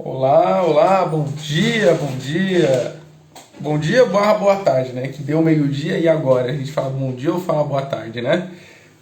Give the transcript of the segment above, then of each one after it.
Olá, olá, bom dia, bom dia. Bom dia barra boa tarde, né? Que deu meio-dia e agora? A gente fala bom dia ou fala boa tarde, né?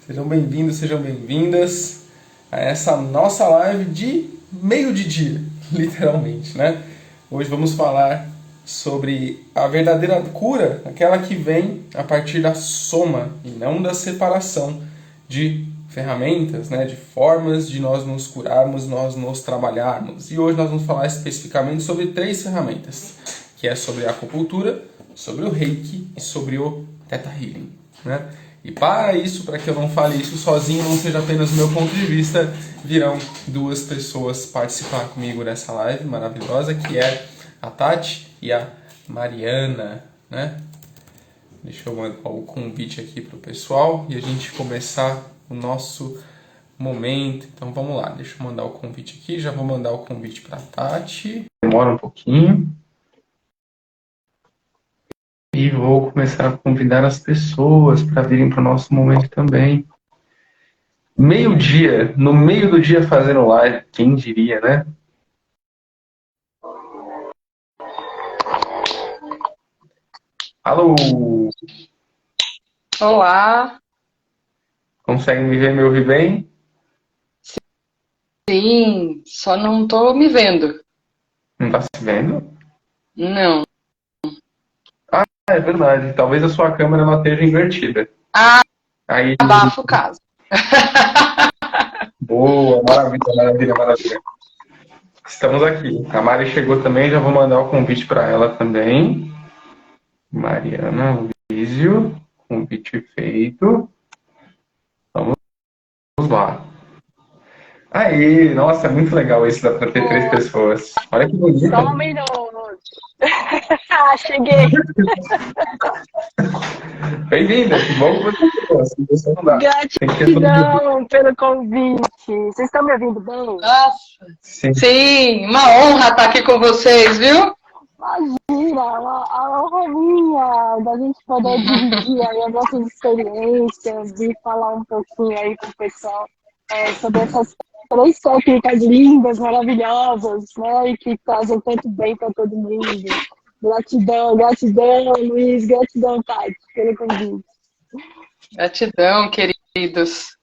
Sejam bem-vindos, sejam bem-vindas a essa nossa live de meio de dia, literalmente, né? Hoje vamos falar sobre a verdadeira cura, aquela que vem a partir da soma e não da separação de ferramentas, né, de formas de nós nos curarmos, nós nos trabalharmos. E hoje nós vamos falar especificamente sobre 3 ferramentas, que é sobre a acupuntura, sobre o Reiki e sobre o Theta Healing, né? E para isso, para que eu não fale isso sozinho, não seja apenas o meu ponto de vista, virão 2 pessoas participar comigo nessa live maravilhosa, que é a Tati e a Mariana, né? Deixa eu mandar o convite aqui para o pessoal e a gente começar o nosso momento. Então vamos lá, deixa eu mandar o convite aqui. Já vou mandar o convite para a Tati. Demora um pouquinho. E vou começar a convidar as pessoas para virem para o nosso momento também. Meio-dia, no meio do dia fazendo live, quem diria, né? Alô! Olá, Consegue me ver, me ouvir bem? sim, só não tô me vendo. Não está se vendo? Não. Ah, é verdade. Talvez a sua câmera não esteja invertida. Ah, Aí, abafa o caso. boa, maravilha, maravilha, maravilha. Estamos aqui. A Mari chegou também, já vou mandar o convite para ela também. Mariana Lísio, convite feito. Vamos lá. Aí, nossa, é muito legal isso, dá para ter 3 pessoas. Olha que bonito. Só um minuto. Ah, cheguei. Bem-vinda, que bom que você chegou. Assim você não dá. Tem que ter todo mundo. Gratidão pelo convite. Vocês estão me ouvindo bem? Nossa, Sim. sim, uma honra estar aqui com vocês, viu? Imagina, a honra é minha da gente poder dividir aí as nossas experiências e falar um pouquinho aí pro pessoal sobre essas 3 técnicas lindas, maravilhosas, né? E que trazem tanto bem para todo mundo. Gratidão, gratidão, Luiz, gratidão, Tati, pelo convite. Gratidão, queridos.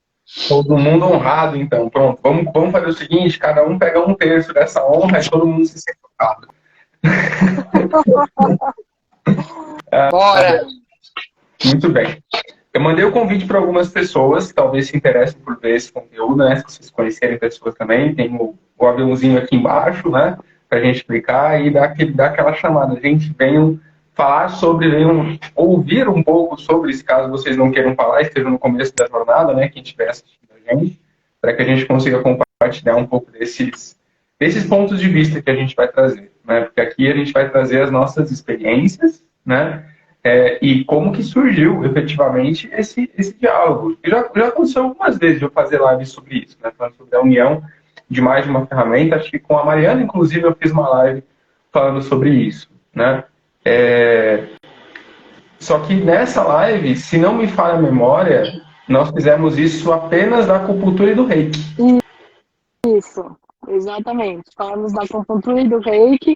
Todo mundo honrado, então. Pronto, vamos fazer o seguinte: cada um pega 1/3 dessa honra e todo mundo se sente honrado. Bora. Muito bem. Eu mandei o convite para algumas pessoas que talvez se interessem por ver esse conteúdo, né? Se vocês conhecerem pessoas também, tem o aviãozinho aqui embaixo, né? Para a gente clicar e dar aquela chamada. Gente, venham falar sobre, venham ouvir um pouco sobre isso, caso vocês não queiram falar, estejam no começo da jornada, né? Quem estiver assistindo a gente, para que a gente consiga compartilhar um pouco desses pontos de vista que a gente vai trazer, né? Porque aqui a gente vai trazer as nossas experiências, né? E como que surgiu efetivamente esse diálogo. E já aconteceu algumas vezes de eu fazer lives sobre isso, né? Falando sobre a união de mais de uma ferramenta. Acho que com a Mariana, inclusive, eu fiz uma live falando sobre isso, né? Só que nessa live, se não me falha a memória, nós fizemos isso apenas da acupuntura e do Reiki. Isso, exatamente. Falamos da acupuntura e do Reiki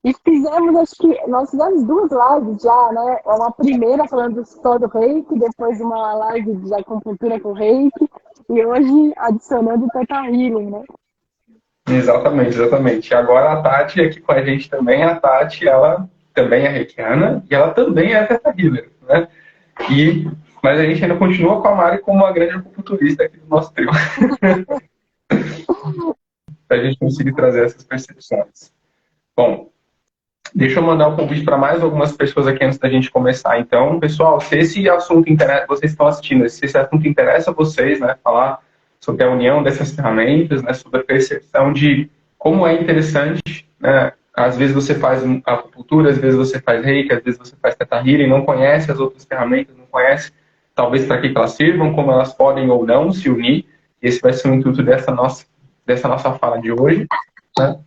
e fizemos, acho que nós fizemos 2 lives já, né? Uma primeira falando só do Reiki, depois uma live de acupuntura com Reiki e hoje adicionando o Theta Healing, né? Exatamente, exatamente. E agora a Tati aqui com a gente também. A Tati, ela também é reikiana e ela também é Theta Healer, né? Mas a gente ainda continua com a Mari como a grande acupunturista aqui do nosso trio. Para a gente conseguir trazer essas percepções. Bom, deixa eu mandar o convite para mais algumas pessoas aqui antes da gente começar. Então, pessoal, se esse assunto interessa, vocês estão assistindo, se esse assunto interessa a vocês, né, falar sobre a união dessas ferramentas, né, sobre a percepção de como é interessante, né, às vezes você faz acupuntura, às vezes você faz reiki, às vezes você faz Theta Healing, não conhece as outras ferramentas, não conhece talvez para que elas sirvam, como elas podem ou não se unir. Esse vai ser o intuito dessa nossa fala de hoje, né?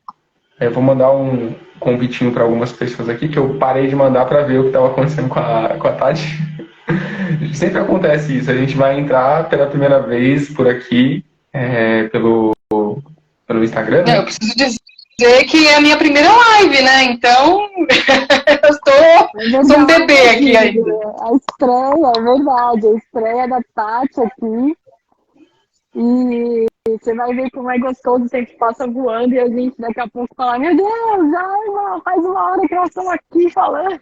Eu vou mandar um convitinho para algumas pessoas aqui, que eu parei de mandar para ver o que estava acontecendo com a Tati. Sempre acontece isso, a gente vai entrar pela primeira vez por aqui, pelo Instagram, Não, né? eu preciso dizer dizer que é a minha primeira live, né? Então, eu sou um bebê aqui ainda. A estreia, é verdade, a estreia da Tati aqui. E você vai ver como é gostoso, o tempo passa voando e a gente daqui a pouco fala, meu Deus, já faz uma hora que nós estamos aqui falando.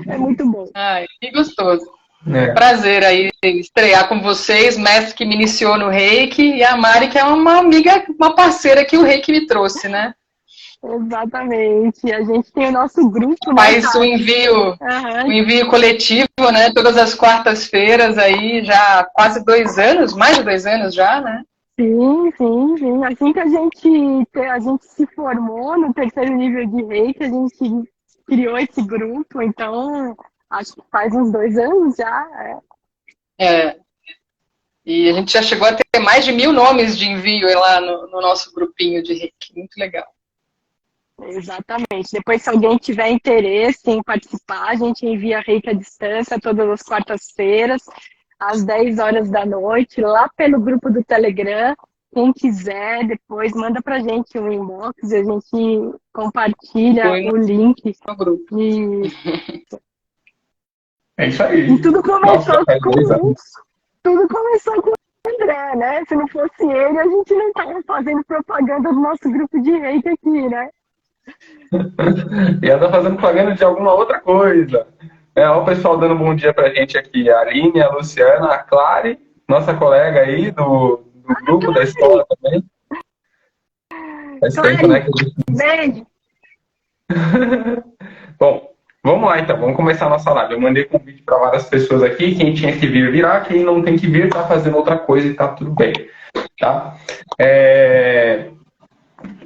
É muito bom. Ai, que gostoso. É. Prazer aí estrear com vocês, mestre que me iniciou no Reiki, e a Mari, que é uma amiga, uma parceira que o Reiki me trouxe, né? Exatamente. A gente tem o nosso grupo, né? Faz o envio coletivo, né? Todas as quartas-feiras aí, já há quase 2 anos, mais de 2 anos já, né? Sim, sim, sim. Assim que a gente se formou no terceiro nível de Reiki, a gente criou esse grupo, então acho que faz uns 2 anos já. É. E a gente já chegou a ter mais de 1000 nomes de envio lá no nosso grupinho de Reiki. Muito legal. Exatamente. Depois, se alguém tiver interesse em participar, a gente envia Reiki à distância todas as quartas-feiras, às 10 horas da noite, lá pelo grupo do Telegram. Quem quiser, depois manda pra gente um inbox e a gente compartilha o link. No grupo. É isso aí. E tudo começou Nossa, faz 2 anos. com o André, né? Se não fosse ele, a gente não estava fazendo propaganda do nosso grupo de Reiki aqui, né? E ela tá fazendo propaganda de alguma outra coisa. Olha o pessoal dando bom dia pra gente aqui. A Aline, a Luciana, a Clary, nossa colega aí do grupo da escola também. Faz tempo, né? Que a gente... Beijo! Bom, vamos lá então, vamos começar a nossa live. Eu mandei convite para várias pessoas aqui. Quem tinha que vir, virá. Quem não tem que vir, tá fazendo outra coisa e tá tudo bem. Tá?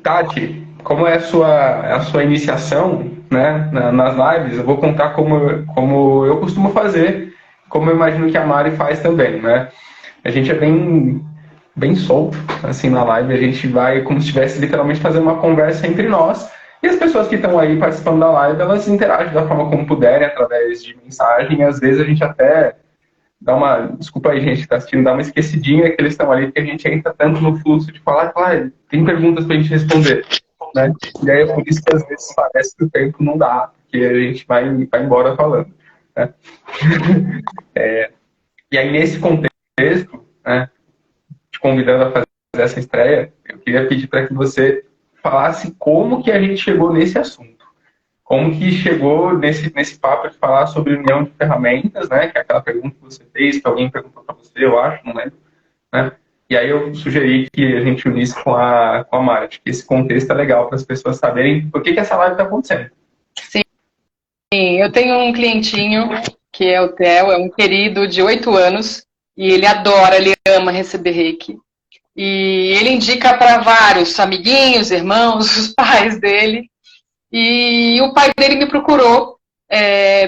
Tati, como é a sua iniciação, né, nas lives, eu vou contar como eu costumo fazer, como eu imagino que a Mari faz também, né? A gente é bem solto, assim, na live, a gente vai como se estivesse literalmente fazendo uma conversa entre nós, e as pessoas que estão aí participando da live, elas interagem da forma como puderem, através de mensagem, e às vezes a gente até dá desculpa aí, gente que está assistindo, dá uma esquecidinha que eles estão ali, porque a gente entra tanto no fluxo de falar, tem perguntas para a gente responder, né? E aí é por isso que às vezes parece que o tempo não dá, porque a gente vai embora falando, né? E aí nesse contexto, né, te convidando a fazer essa estreia, eu queria pedir para que você falasse como que a gente chegou nesse assunto. Como que chegou nesse papo de falar sobre união de ferramentas, né? Que é aquela pergunta que você fez, que alguém perguntou para você, eu acho, não lembro, né? E aí eu sugeri que a gente unisse com a Mari, que esse contexto é legal para as pessoas saberem por que essa live está acontecendo. Sim, eu tenho um clientinho, que é o Theo, é um querido de 8 anos, e ele adora, ele ama receber Reiki. E ele indica para vários amiguinhos, irmãos, os pais dele. E o pai dele me procurou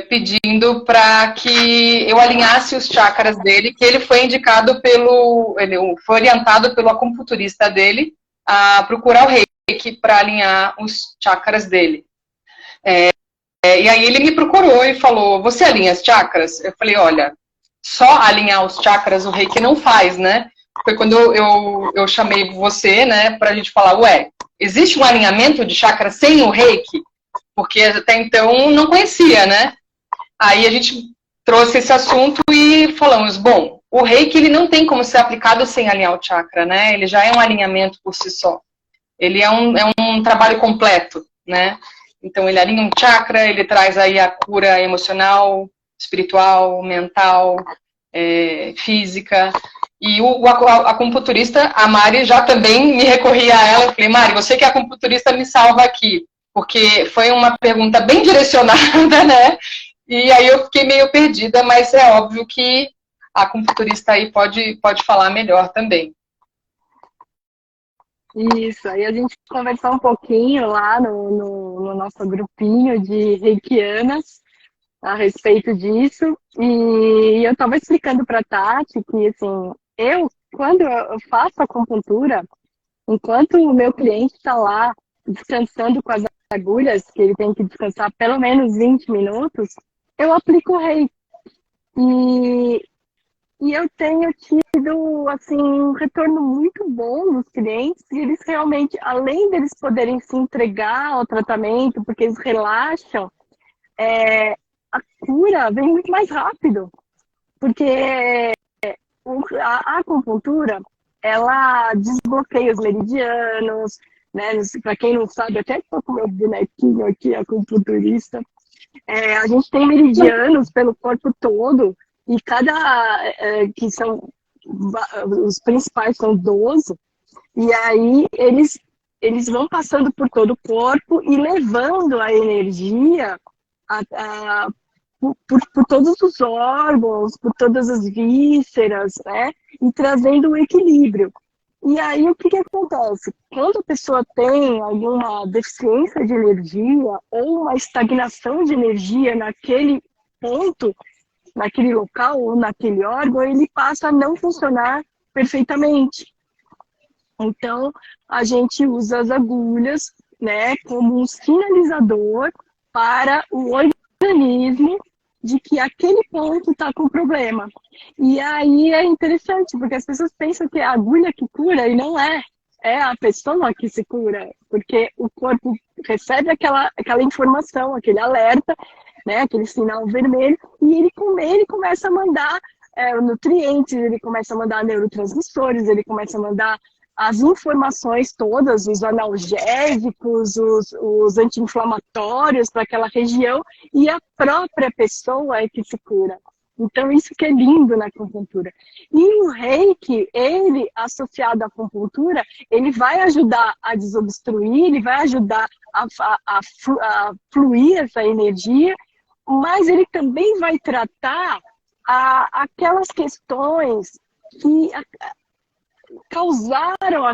pedindo para que eu alinhasse os chakras dele, que ele foi indicado ele foi orientado pelo acupunturista dele a procurar o Reiki para alinhar os chakras dele. E aí ele me procurou e falou, você alinha as chakras? Eu falei, olha, só alinhar os chakras o Reiki não faz, né? Foi quando eu chamei você, né, pra gente falar, existe um alinhamento de chakra sem o Reiki? Porque até então não conhecia, né? Aí a gente trouxe esse assunto e falamos, bom, o Reiki ele não tem como ser aplicado sem alinhar o chakra, né? Ele já é um alinhamento por si só. Ele é um trabalho completo, né? Então ele alinha um chakra, ele traz aí a cura emocional, espiritual, mental, física. E o acupunturista, a Mari, já também me recorri a ela. Eu falei, Mari, você que é acupunturista, me salva aqui. Porque foi uma pergunta bem direcionada, né? E aí eu fiquei meio perdida, mas é óbvio que a acupunturista aí pode falar melhor também. Isso, aí a gente conversou um pouquinho lá no nosso grupinho de reikianas a respeito disso. E eu estava explicando para a Tati que, assim, quando eu faço acupuntura, enquanto o meu cliente está lá descansando com as agulhas, que ele tem que descansar pelo menos 20 minutos, eu aplico o Reiki. E E eu tenho tido, assim, um retorno muito bom dos clientes, e eles realmente, além deles poderem se entregar ao tratamento, porque eles relaxam, a cura vem muito mais rápido, porque a acupuntura, ela desbloqueia os meridianos, né? Para quem não sabe, até estou com meu bonequinho aqui, acupunturista. A gente tem meridianos pelo corpo todo, e que são, os principais são 12, e aí eles vão passando por todo o corpo e levando a energia por todos os órgãos, por todas as vísceras, né? E trazendo o equilíbrio. E aí, o que acontece? Quando a pessoa tem alguma deficiência de energia ou uma estagnação de energia naquele ponto, naquele local ou naquele órgão, ele passa a não funcionar perfeitamente. Então, a gente usa as agulhas, né, como um sinalizador para o organismo de que aquele ponto está com problema. E aí é interessante, porque as pessoas pensam que é a agulha que cura, e não é. É a pessoa que se cura, porque o corpo recebe aquela informação, aquele alerta, né, aquele sinal vermelho, e ele começa a mandar nutrientes, ele começa a mandar neurotransmissores, ele começa a mandar as informações todas, os analgésicos, os anti-inflamatórios para aquela região, e a própria pessoa é que se cura. Então, isso que é lindo na acupuntura. E o reiki, ele, associado à acupuntura, ele vai ajudar a desobstruir, ele vai ajudar a fluir essa energia, mas ele também vai tratar aquelas questões que causaram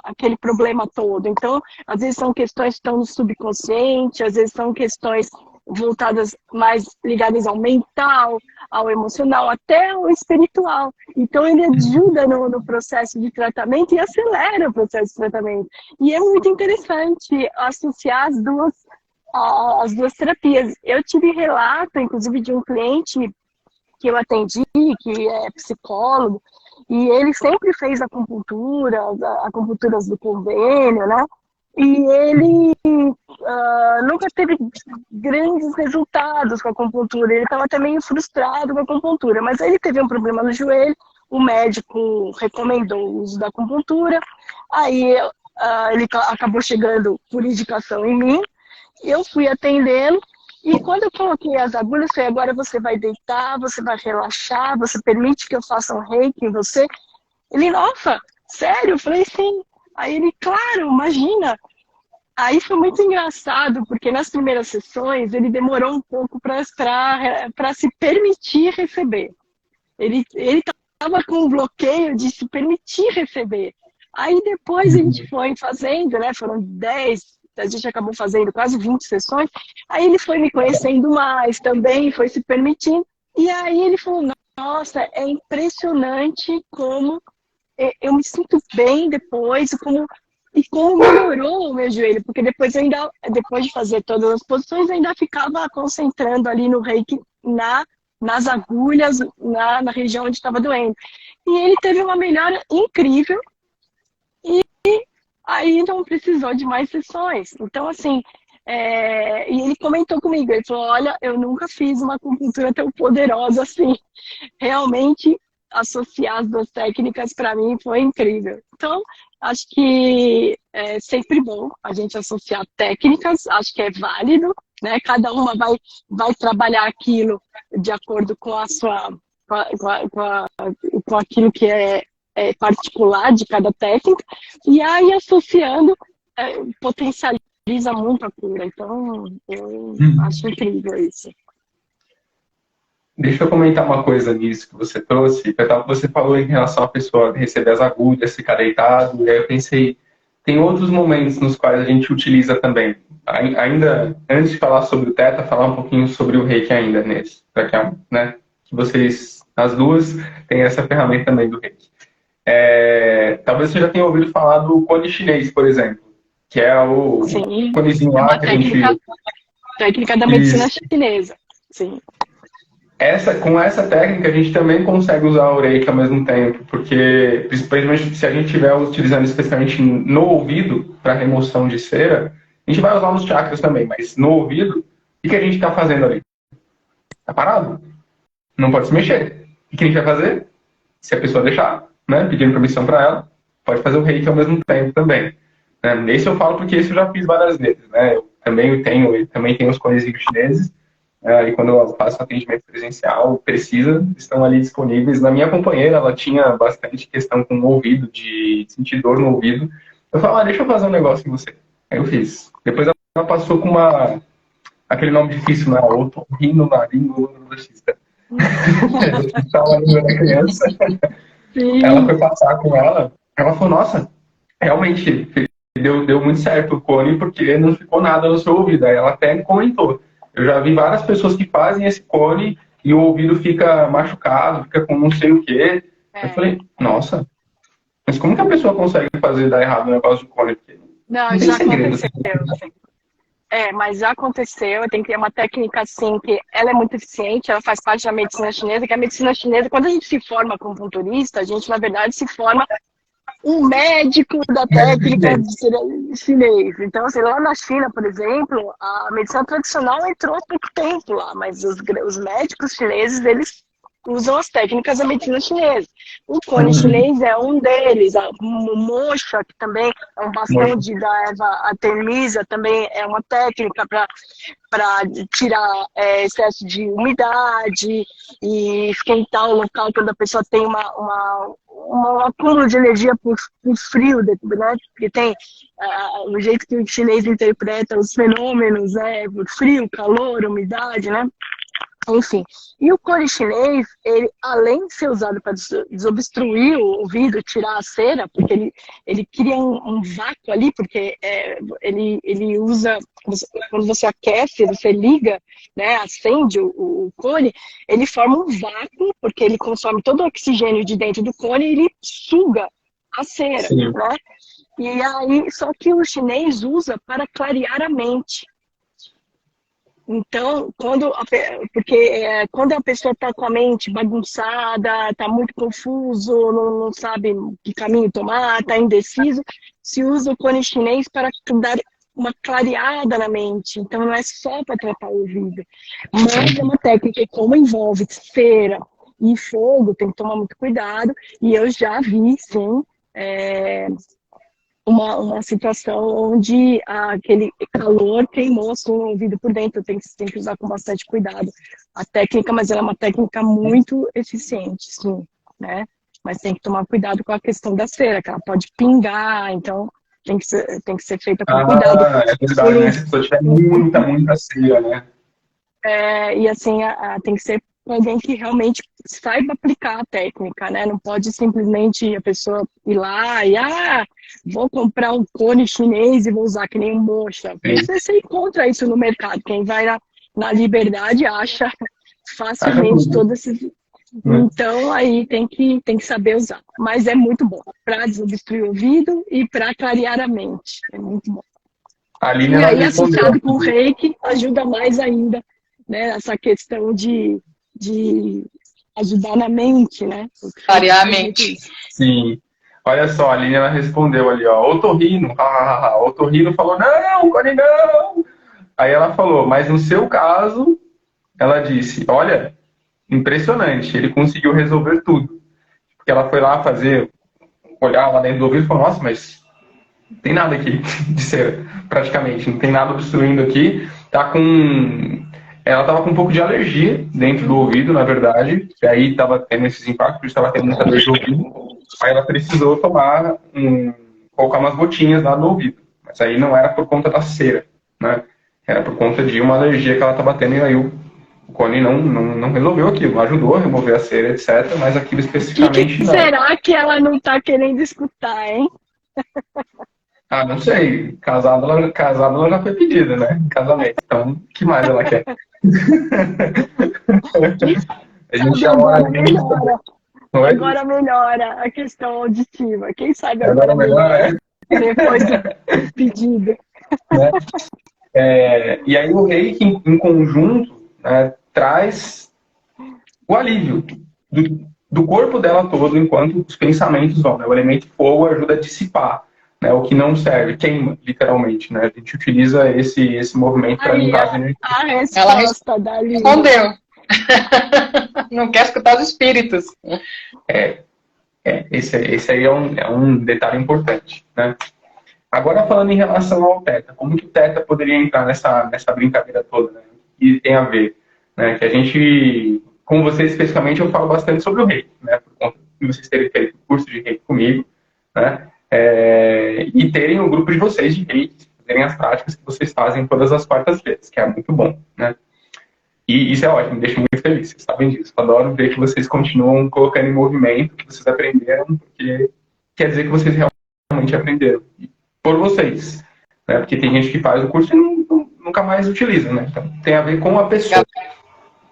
aquele problema todo. Então, às vezes são questões que estão no subconsciente, às vezes são questões voltadas mais ligadas ao mental, ao emocional, até ao espiritual. Então, ele ajuda no processo de tratamento e acelera o processo de tratamento. E é muito interessante associar as duas terapias. Eu tive relato, inclusive, de um cliente que eu atendi, que é psicólogo, e ele sempre fez acupunturas do convênio, né? E ele nunca teve grandes resultados com a acupuntura. Ele estava até meio frustrado com a acupuntura, mas aí ele teve um problema no joelho, o médico recomendou o uso da acupuntura, aí ele acabou chegando por indicação em mim, eu fui atendendo, e quando eu coloquei as agulhas, eu falei, agora você vai deitar, você vai relaxar, você permite que eu faça um reiki em você? Ele, nossa, sério? Eu falei, sim. Aí ele, claro, imagina. Aí foi muito engraçado, porque nas primeiras sessões ele demorou um pouco para se permitir receber. Ele estava com um bloqueio de se permitir receber. Aí depois a gente foi fazendo, né? Foram 10, a gente acabou fazendo quase 20 sessões. Aí ele foi me conhecendo mais também, foi se permitindo. E aí ele falou, nossa, é impressionante como eu me sinto bem depois, como melhorou o meu joelho, porque depois de fazer todas as posições, eu ainda ficava concentrando ali no reiki, nas agulhas, na região onde estava doendo. E ele teve uma melhora incrível, e aí não precisou de mais sessões. Então, assim, e ele comentou comigo, ele falou, olha, eu nunca fiz uma acupuntura tão poderosa assim. Realmente, associar as duas técnicas, para mim, foi incrível. Então, acho que é sempre bom a gente associar técnicas, acho que é válido, né? Cada uma vai trabalhar aquilo de acordo com a sua, com aquilo que é particular de cada técnica, e aí associando potencializa muito a cura. Então, eu acho incrível isso. Deixa eu comentar uma coisa nisso que você trouxe. Você falou em relação à pessoa receber as agulhas, ficar deitado, e aí eu pensei, tem outros momentos nos quais a gente utiliza também. Ainda, antes de falar sobre o Theta, falar um pouquinho sobre o Reiki ainda nesse, para que, né, que vocês, as duas, têm essa ferramenta também do Reiki. Talvez você já tenha ouvido falar do cone chinês, por exemplo, que é o conezinho lá que a gente... Técnica da medicina chinesa, sim. Com essa técnica a gente também consegue usar o reiki ao mesmo tempo, porque principalmente se a gente estiver utilizando especificamente no ouvido para remoção de cera, a gente vai usar nos chakras também, mas no ouvido, o que a gente está fazendo ali? Está parado, não pode se mexer. O que a gente vai fazer? Se a pessoa deixar, né, pedindo permissão para ela, pode fazer o reiki ao mesmo tempo também. Né? Esse eu falo porque esse eu já fiz várias vezes, né? Eu também tenho os conezinhos chineses. E quando eu faço atendimento presencial, estão ali disponíveis. Na minha companheira, ela tinha bastante questão com o ouvido, de sentir dor no ouvido. Eu falei, deixa eu fazer um negócio em você. Aí eu fiz. Depois ela passou com aquele nome difícil, né? Otorrinolaringologista. Eu estava ali quando era criança. Ela foi passar com ela falou, nossa, realmente, deu muito certo o cone, porque não ficou nada no seu ouvido. Aí ela até comentou. Eu já vi várias pessoas que fazem esse cone e o ouvido fica machucado, fica com não sei o quê. Eu falei, nossa, mas como que a pessoa consegue dar errado o negócio de cone? Porque não tem já segredo. aconteceu. Mas já aconteceu, tem que ter uma técnica assim, que ela é muito eficiente, ela faz parte da medicina chinesa, que a medicina chinesa, quando a gente se forma como acupunturista, a gente, na verdade, se forma um médico da técnica chinês. Então, assim, lá na China, por exemplo, a medicina tradicional entrou há pouco tempo lá, mas os médicos chineses, eles usam as técnicas da medicina chinesa. O cone chinês é um deles, o mocha, que também é um bastão da erva artemisia, também é uma técnica para tirar excesso de umidade e esquentar o local quando a pessoa tem um acúmulo de energia por frio, né? Porque tem o jeito que o chinês interpreta os fenômenos, né? Por frio, calor, umidade, né? Enfim, e o cone chinês, ele, além de ser usado para desobstruir o ouvido, tirar a cera, porque ele cria um vácuo ali, porque ele usa, quando você aquece, você liga, né, acende o cone, ele forma um vácuo, porque ele consome todo o oxigênio de dentro do cone e ele suga a cera, né? E aí, só que o chinês usa para clarear a mente. Então, quando a pessoa está com a mente bagunçada, está muito confuso, não sabe que caminho tomar, está indeciso, se usa o cone chinês para dar uma clareada na mente. Então, não é só para tratar o ouvido, mas é uma técnica que, como envolve cera e fogo, tem que tomar muito cuidado. E eu já vi, sim, uma situação onde aquele calor queimou o ouvido por dentro. Tem que usar com bastante cuidado a técnica, mas ela é uma técnica muito eficiente, sim, né? Mas tem que tomar cuidado com a questão da cera, que ela pode pingar, então tem que ser feita com cuidado. É verdade, né? Se a pessoa tiver muita cera, né? E assim, tem que ser alguém que realmente saiba aplicar a técnica, né? Não pode simplesmente a pessoa ir lá e vou comprar um cone chinês e vou usar que nem um mocha. Você encontra isso no mercado. Quem vai na Liberdade acha facilmente todos esses. Então aí tem que saber usar. Mas é muito bom para desobstruir o ouvido e para clarear a mente. É muito bom. E aí, associado com o reiki, ajuda mais ainda, né? Essa questão de ajudar na mente, né? Clarear a mente. Sim. Olha só, a Aline, ela respondeu ali, ó, otorrino, o otorrino falou, não, cone não. Aí ela falou, mas no seu caso, ela disse, olha, impressionante, ele conseguiu resolver tudo. Porque ela foi lá olhar lá dentro do ouvido e falou, nossa, mas não tem nada aqui de cera, praticamente, não tem nada obstruindo aqui, ela estava com um pouco de alergia dentro do ouvido, na verdade, e aí estava tendo esses impactos, estava tendo muita dor de ouvido, aí ela precisou colocar umas gotinhas lá no ouvido, mas aí não era por conta da cera, né? Era por conta de uma alergia que ela estava tendo, e aí o cone não resolveu aquilo, não ajudou a remover a cera, etc., mas aquilo especificamente não. Será que ela não está querendo escutar, hein? Não sei. Casada ela já foi pedida, né? Em casamento. Então, o que mais ela quer? A gente agora melhora a questão auditiva. Quem sabe agora melhora, depois do pedido. Né? E aí o reiki, em conjunto, né, traz o alívio do corpo dela todo enquanto os pensamentos vão, né? O elemento fogo ajuda a dissipar, né? O que não serve, queima, literalmente, né? A gente utiliza esse movimento para Aí, limpar as energias. a Ela resposta da Lívia. respondeu. Não quer escutar os espíritos. Esse aí é um detalhe importante, né? Agora, falando em relação ao Theta, como que o Theta poderia entrar nessa brincadeira toda, né? E tem a ver, né? Que a gente, com vocês especificamente, eu falo bastante sobre o Reiki, né? Por conta de vocês terem feito o curso de Reiki comigo, né? E terem o grupo de vocês de Reiki, fazerem as práticas que vocês fazem todas as quartas-feiras, que é muito bom, né? E isso é ótimo, me deixa muito feliz, vocês sabem disso. Eu adoro ver que vocês continuam colocando em movimento, que vocês aprenderam, porque quer dizer que vocês realmente aprenderam. Por vocês. Né? Porque tem gente que faz o curso e nunca mais utiliza. Né? Então, tem a ver com a pessoa.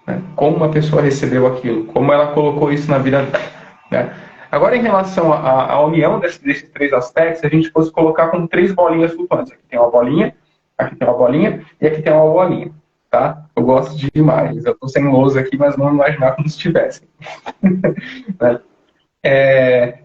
Né? Como a pessoa recebeu aquilo, como ela colocou isso na vida dela. Né? Agora, em relação à união desses três aspectos, a gente fosse colocar com 3 bolinhas flutuantes. Aqui tem uma bolinha, aqui tem uma bolinha e aqui tem uma bolinha. Tá? Eu gosto demais. Eu estou sem lousa aqui, mas vamos imaginar como se tivessem. Né? É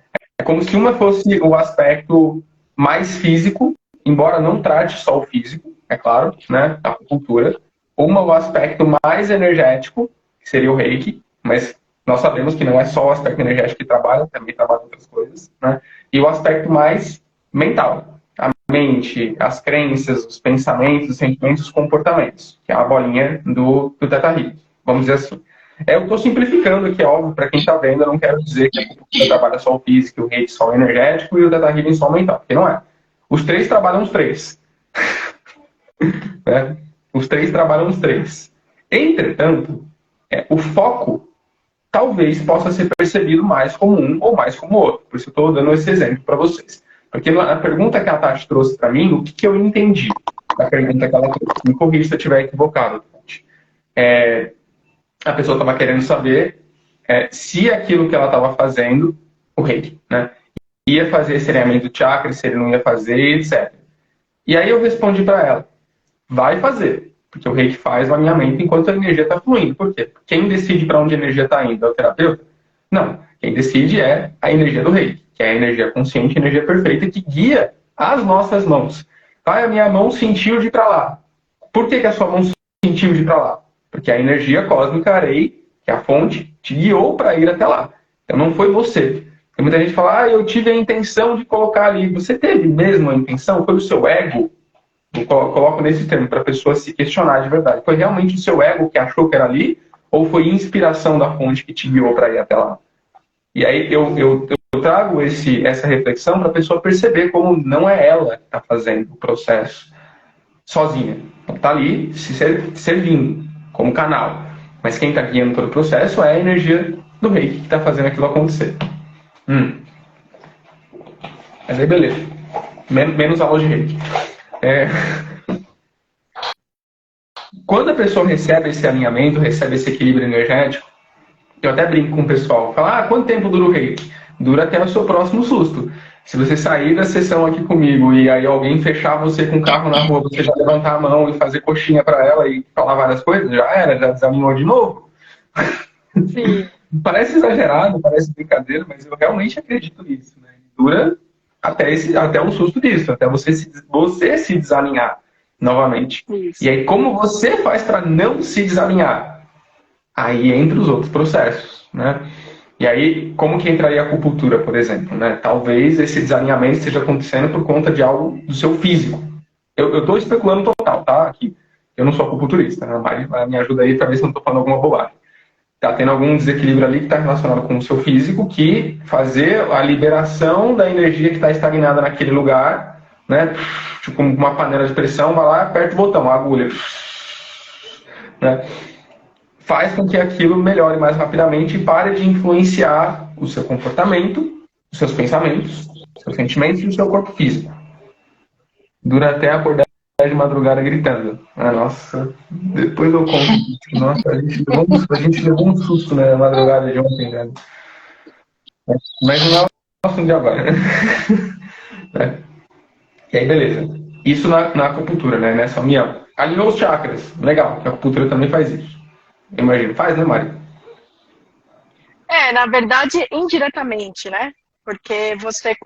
como se uma fosse o aspecto mais físico, embora não trate só o físico, é claro, né? A acupuntura. Uma o aspecto mais energético, que seria o Reiki, mas nós sabemos que não é só o aspecto energético que trabalha, também trabalha outras coisas, né? E o aspecto mais mental, a mente, as crenças, os pensamentos, os sentimentos, os comportamentos, que é a bolinha do Theta Healing, vamos dizer assim. Eu estou simplificando aqui, óbvio, para quem está vendo, eu não quero dizer que a acupuntura trabalha só o físico, o Reiki só o energético e o Theta Healing só o mental, porque não é. Os 3 trabalham os 3. Né? Os 3 trabalham os 3. Entretanto, o foco talvez possa ser percebido mais como um ou mais como outro. Por isso eu estou dando esse exemplo para vocês. Porque na pergunta que a Tati trouxe para mim, o que eu entendi da pergunta que ela trouxe? Me corrija se eu estiver equivocado, Tati. A pessoa estava querendo saber se aquilo que ela estava fazendo, o Reiki, né, ia fazer esse alinhamento do chakra, se ele não ia fazer, etc. E aí eu respondi para ela, vai fazer, porque o Reiki faz o alinhamento enquanto a energia está fluindo. Por quê? Quem decide para onde a energia está indo é o terapeuta? Não. Quem decide é a energia do Reiki, que é a energia consciente, a energia perfeita, que guia as nossas mãos. A minha mão sentiu de ir para lá. Por que a sua mão sentiu de ir para lá? Porque a energia cósmica Arei, que é a fonte, te guiou para ir até lá. Então não foi você. Tem muita gente que fala, eu tive a intenção de colocar ali. Você teve mesmo a intenção? Foi o seu ego? Eu coloco nesse termo para a pessoa se questionar de verdade. Foi realmente o seu ego que achou que era ali? Ou foi inspiração da fonte que te guiou para ir até lá? E aí eu trago essa reflexão para a pessoa perceber como não é ela que está fazendo o processo sozinha. Está ali se servindo como canal. Mas quem está guiando todo o processo é a energia do Reiki que está fazendo aquilo acontecer. Mas aí beleza. Menos aula de Reiki. Quando a pessoa recebe esse alinhamento, recebe esse equilíbrio energético, eu até brinco com o pessoal. Fala, quanto tempo dura o Reiki? Dura até o seu próximo susto. Se você sair da sessão aqui comigo e aí alguém fechar você com o carro na rua, você já levantar a mão e fazer coxinha para ela e falar várias coisas, já era, já desalinhou de novo. Sim. Parece exagerado, parece brincadeira, mas eu realmente acredito nisso. Né? Dura até o susto disso, até você se desalinhar novamente. Isso. E aí, como você faz para não se desalinhar? Aí entra os outros processos, né? E aí, como que entraria a acupuntura, por exemplo? Né? Talvez esse desalinhamento esteja acontecendo por conta de algo do seu físico. Eu estou especulando total, tá? Aqui. Eu não sou acupunturista, né? Mas me ajuda aí para ver se eu não estou falando alguma bobagem. Está tendo algum desequilíbrio ali que está relacionado com o seu físico, que fazer a liberação da energia que está estagnada naquele lugar, né? Tipo uma panela de pressão, vai lá, aperta o botão, a agulha, né? Faz com que aquilo melhore mais rapidamente e pare de influenciar o seu comportamento, os seus pensamentos, os seus sentimentos e o seu corpo físico. Dura até acordar de madrugada gritando. Nossa, depois eu conto. Nossa, a gente levou um susto na madrugada de ontem, né? Mas não é o assunto de agora. E aí, beleza. Isso na acupuntura, né? Nessa união. Alinhou os chakras. Legal, a acupuntura também faz isso. Imagina, faz, né, Mari? Na verdade, indiretamente, né? Porque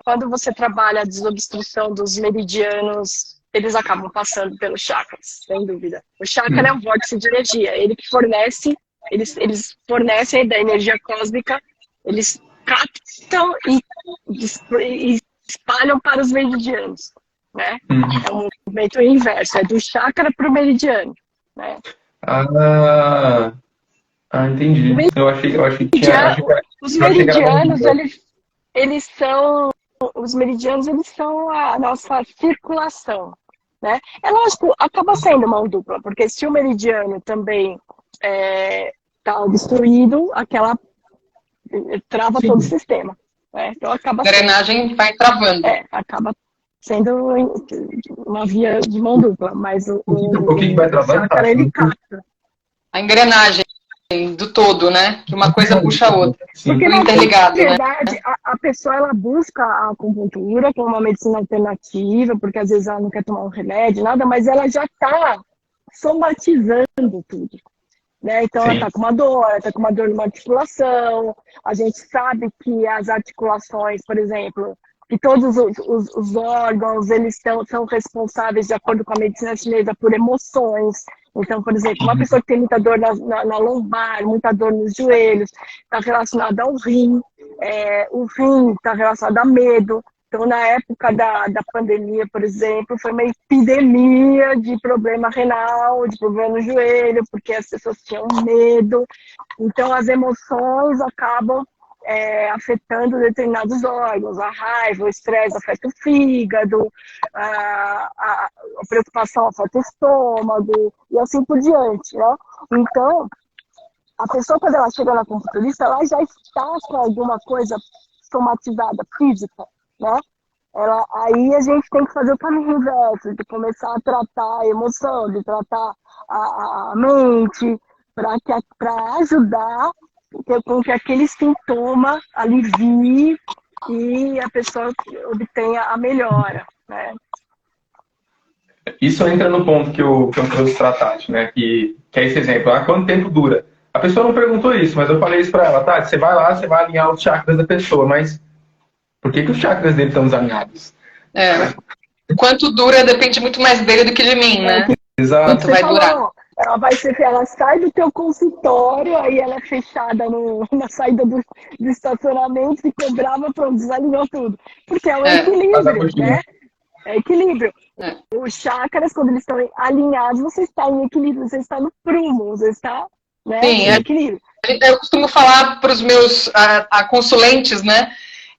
quando você trabalha a desobstrução dos meridianos, eles acabam passando pelos chakras, sem dúvida. O chakra é um vórtice de energia, ele que fornece, eles fornecem da energia cósmica, eles captam e espalham para os meridianos, né? É um movimento inverso, é do chakra para o meridiano, né? Entendi. Eu achei que tinha. Os Eu achei que era meridianos, uma. eles são a nossa circulação, né? É lógico, acaba sendo mão dupla, porque se o meridiano também está obstruído, trava todo o sistema, né? Então acaba Drenagem vai travando. acaba sendo uma via de mão dupla, mas O que vai travando? chakra, ele capta. A engrenagem do todo, né? Que uma coisa puxa a outra. Porque, interligado, na verdade, né? a pessoa ela busca a acupuntura como uma medicina alternativa, porque às vezes ela não quer tomar um remédio, nada, mas ela já está somatizando tudo. Né? Então, ela está com uma dor, ela está com uma dor numa articulação. A gente sabe que as articulações, por exemplo, que todos os órgãos, eles são responsáveis, de acordo com a medicina chinesa, por emoções. Então, por exemplo, uma pessoa que tem muita dor na lombar, muita dor nos joelhos, está relacionada ao rim. O rim está relacionado a medo. Então, na época da pandemia, por exemplo, foi uma epidemia de problema renal, de problema no joelho, porque as pessoas tinham medo. Então, as emoções acabam afetando determinados órgãos. A raiva, o estresse afeta o fígado, a preocupação afeta o estômago, e assim por diante, né? Então, a pessoa, quando ela chega na acupunturista, ela já está com alguma coisa somatizada, física, né? Aí a gente tem que fazer o caminho inverso, de começar a tratar a emoção, de tratar a mente, para ajudar com que aquele sintoma alivie e a pessoa obtenha a melhora, né? Isso entra no ponto que eu trouxe tratar, né? Que é esse exemplo. Quanto tempo dura? A pessoa não perguntou isso, mas eu falei isso para ela. Tá, você vai lá, você vai alinhar os chakras da pessoa, mas por que os chakras dele estão desalinhados? Quanto dura depende muito mais dele do que de mim, né? Exato. Quanto vai durar? Ela sai do teu consultório, aí ela é fechada na saída do estacionamento, ficou brava, pronto, desalinhou tudo. Porque é um equilíbrio, né? É equilíbrio. Os chakras, quando eles estão alinhados, você está em equilíbrio, você está no prumo, você está, né, em equilíbrio. Eu costumo falar para os meus consulentes, né,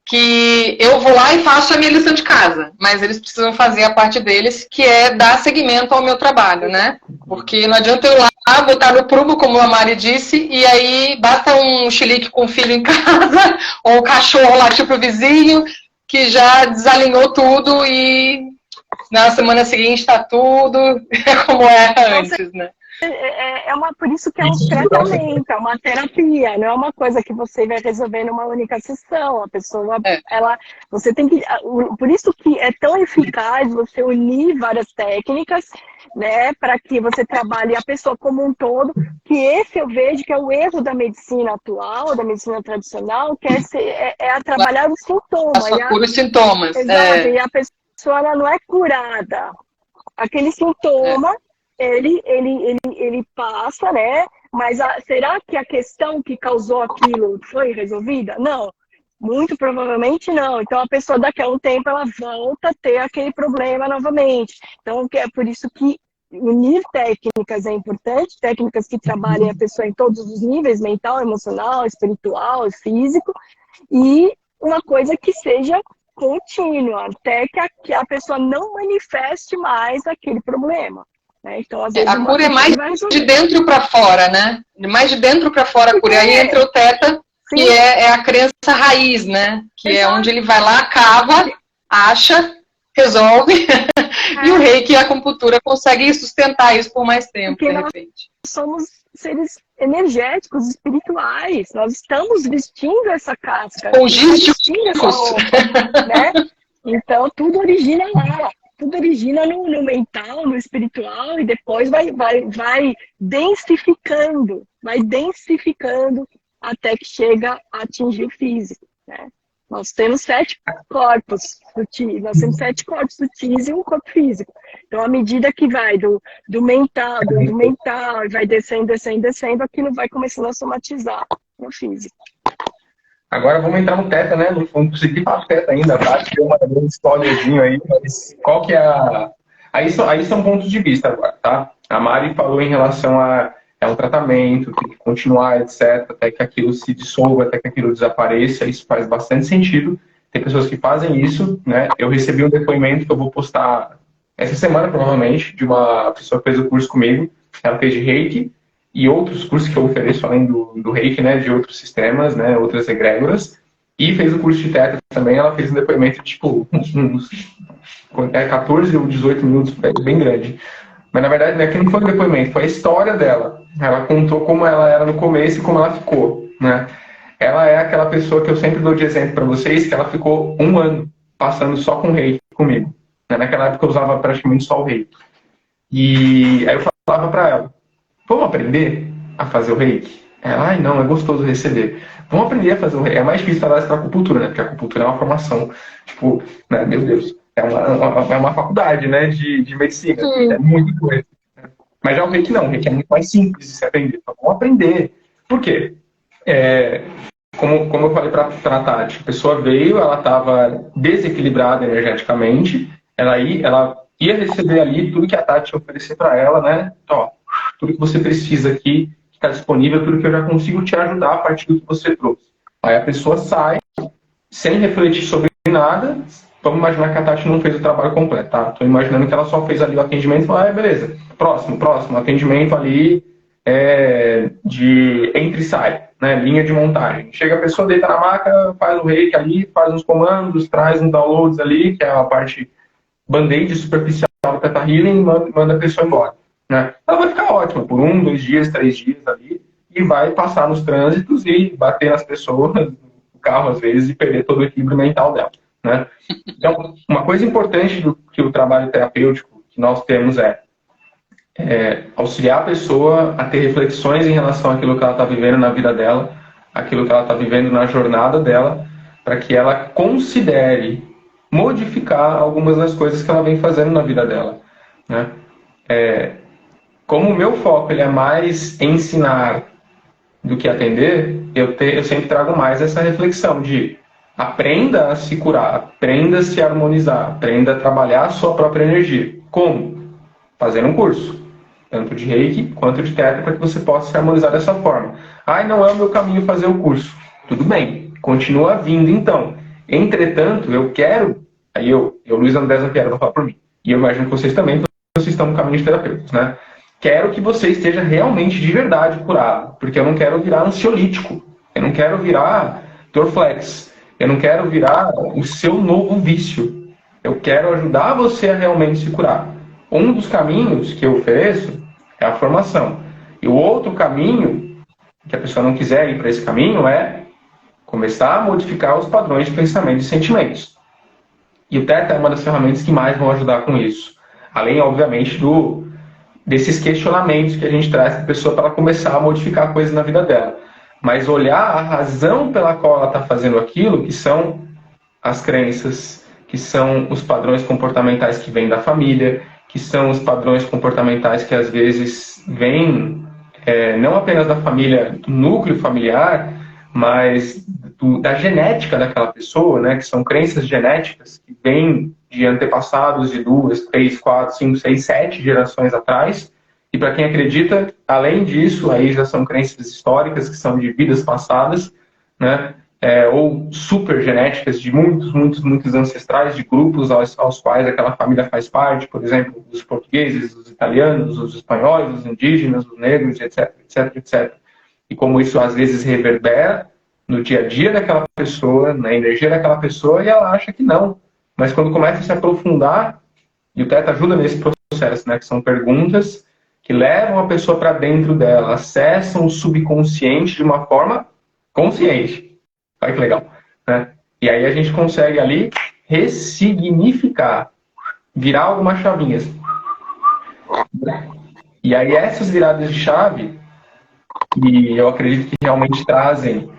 que eu vou lá e faço a minha lição de casa, mas eles precisam fazer a parte deles, que é dar seguimento ao meu trabalho, né? Porque não adianta eu ir lá, botar no prumo, como a Mari disse, e aí basta um chilique com o filho em casa, ou o cachorro latir pro vizinho, que já desalinhou tudo e na semana seguinte está tudo como era antes, né? Por isso que é um tratamento, é uma terapia, não é uma coisa que você vai resolver numa única sessão. A pessoa, você tem que, por isso que é tão eficaz você unir várias técnicas, né, para que você trabalhe a pessoa como um todo, que esse eu vejo que é o erro da medicina atual, da medicina tradicional, que é trabalhar os sintomas. Só cura os sintomas. Exato, e a pessoa ela não é curada. Aquele sintoma, ele passa, né? Mas será que a questão que causou aquilo foi resolvida? Não. Muito provavelmente não. Então a pessoa daqui a um tempo ela volta a ter aquele problema novamente. Então é por isso que unir técnicas é importante, técnicas que trabalhem a pessoa em todos os níveis, mental, emocional, espiritual, físico, e uma coisa que seja contínua, até que a pessoa não manifeste mais aquele problema. Então, às vezes, a cura é mais de dentro para fora, né? Mais de dentro para fora a cura. E aí entra o teta, que é a crença raiz, né? Que é onde ele vai lá, cava, acha, resolve. E o reiki e a acupuntura conseguem sustentar isso por mais tempo, de repente. Nós somos seres energéticos, espirituais. Nós estamos vestindo essa casca. Logísticos. Né? Então, tudo origina lá. Tudo origina no mental, no espiritual, e depois vai densificando até que chega a atingir o físico, né? Nós temos 7 corpos sutis, nós temos 7 corpos sutis e um corpo físico. Então, à medida que vai do mental, do mental, e vai descendo, descendo, descendo, aquilo vai começando a somatizar no físico. Agora vamos entrar no Teta, né? Não consegui falar do Teta ainda, tá? Deu uma spoilerzinho aí, mas qual que é a... Aí são pontos de vista agora, tá? A Mari falou em relação a é um tratamento, tem que continuar, etc., até que aquilo se dissolva, até que aquilo desapareça. Isso faz bastante sentido. Tem pessoas que fazem isso, né? Eu recebi um depoimento que eu vou postar essa semana, provavelmente, de uma pessoa que fez o curso comigo. Ela fez de Reiki e outros cursos que eu ofereço além do Reiki, né? De outros sistemas, né? Outras egrégoras. E fez o curso de Teta também. Ela fez um depoimento, tipo, uns 14 ou 18 minutos, bem grande. Mas, na verdade, aqui não foi um depoimento, foi a história dela. Ela contou como ela era no começo e como ela ficou, né? Ela é aquela pessoa que eu sempre dou de exemplo para vocês, que ela ficou 1 ano passando só com reiki comigo. Naquela época eu usava praticamente só o reiki. E aí eu falava para ela, vamos aprender a fazer o reiki? Ela, ai não, é gostoso receber. Vamos aprender a fazer o reiki. É mais difícil falar isso para acupuntura, né? Porque a acupuntura é uma formação, tipo, né? Meu Deus, é uma faculdade, né? De medicina. Sim. É muito coisa. Mas já o reiki não, o reiki é muito mais simples de se aprender. Então, vamos aprender. Por quê? Como eu falei para a Tati, a pessoa veio, ela estava desequilibrada energeticamente, ela ia receber ali tudo que a Tati ia oferecer para ela, né? Ó, tudo que você precisa aqui, que está disponível, tudo que eu já consigo te ajudar a partir do que você trouxe. Aí a pessoa sai, sem refletir sobre nada. Vamos imaginar que a Tati não fez o trabalho completo, tá? Estou imaginando que ela só fez ali o atendimento e falou, beleza, próximo, atendimento ali de entra e sai, né? Linha de montagem. Chega a pessoa, deita na maca, faz o reiki ali, faz uns comandos, traz uns downloads ali, que é a parte band-aid superficial do Theta Healing, e manda a pessoa embora, né? Ela vai ficar ótima por 1, 2 dias, 3 dias ali, e vai passar nos trânsitos e bater nas pessoas, no carro às vezes, e perder todo o equilíbrio mental dela. Né? Então, uma coisa importante que o trabalho terapêutico que nós temos é auxiliar a pessoa a ter reflexões em relação àquilo que ela está vivendo na vida dela, aquilo que ela está vivendo na jornada dela, para que ela considere modificar algumas das coisas que ela vem fazendo na vida dela. Né? Como o meu foco ele é mais ensinar do que atender, eu sempre trago mais essa reflexão de aprenda a se curar, aprenda a se harmonizar, aprenda a trabalhar a sua própria energia. Como? Fazendo um curso, tanto de Reiki quanto de Theta, para que você possa se harmonizar dessa forma. Ai, não é o meu caminho fazer o curso. Tudo bem, continua vindo então. Entretanto, eu quero, aí eu Luiz André Zampiero, vou falar por mim, e eu imagino que vocês também, porque vocês estão no caminho de terapeutas, né? Quero que você esteja realmente de verdade curado, porque eu não quero virar ansiolítico, eu não quero virar Dorflex, eu não quero virar o seu novo vício. Eu quero ajudar você a realmente se curar. Um dos caminhos que eu ofereço é a formação. E o outro caminho, que a pessoa não quiser ir para esse caminho, é começar a modificar os padrões de pensamento e sentimentos. E o Theta é uma das ferramentas que mais vão ajudar com isso. Além, obviamente, desses questionamentos que a gente traz para a pessoa para ela começar a modificar coisas na vida dela. Mas olhar a razão pela qual ela está fazendo aquilo, que são as crenças, que são os padrões comportamentais que vêm da família, que são os padrões comportamentais que às vezes vêm não apenas da família, do núcleo familiar, mas da genética daquela pessoa, né? Que são crenças genéticas que vêm de antepassados de 2, 3, 4, 5, 6, 7 gerações atrás. E para quem acredita, além disso, aí já são crenças históricas, que são de vidas passadas, né? Ou super genéticas de muitos ancestrais, de grupos aos quais aquela família faz parte, por exemplo, os portugueses, os italianos, os espanhóis, os indígenas, os negros, etc, etc, etc. E como isso às vezes reverbera no dia a dia daquela pessoa, na energia daquela pessoa, e ela acha que não. Mas quando começa a se aprofundar, e o Theta ajuda nesse processo, né? Que são perguntas que levam a pessoa para dentro dela, acessam o subconsciente de uma forma consciente. Olha que legal. Né? E aí a gente consegue ali ressignificar, virar algumas chavinhas. E aí essas viradas de chave e eu acredito que realmente trazem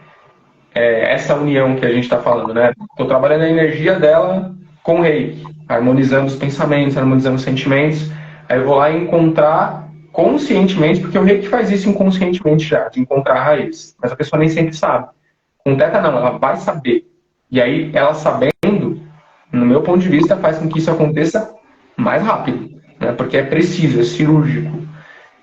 essa união que a gente está falando, né? Estou trabalhando a energia dela com o reiki, harmonizando os pensamentos, harmonizando os sentimentos. Aí eu vou lá encontrar conscientemente, porque o reiki faz isso inconscientemente já, de encontrar a raiz. Mas a pessoa nem sempre sabe. Com o Theta não, ela vai saber. E aí, ela sabendo, no meu ponto de vista, faz com que isso aconteça mais rápido, né? Porque é preciso, é cirúrgico.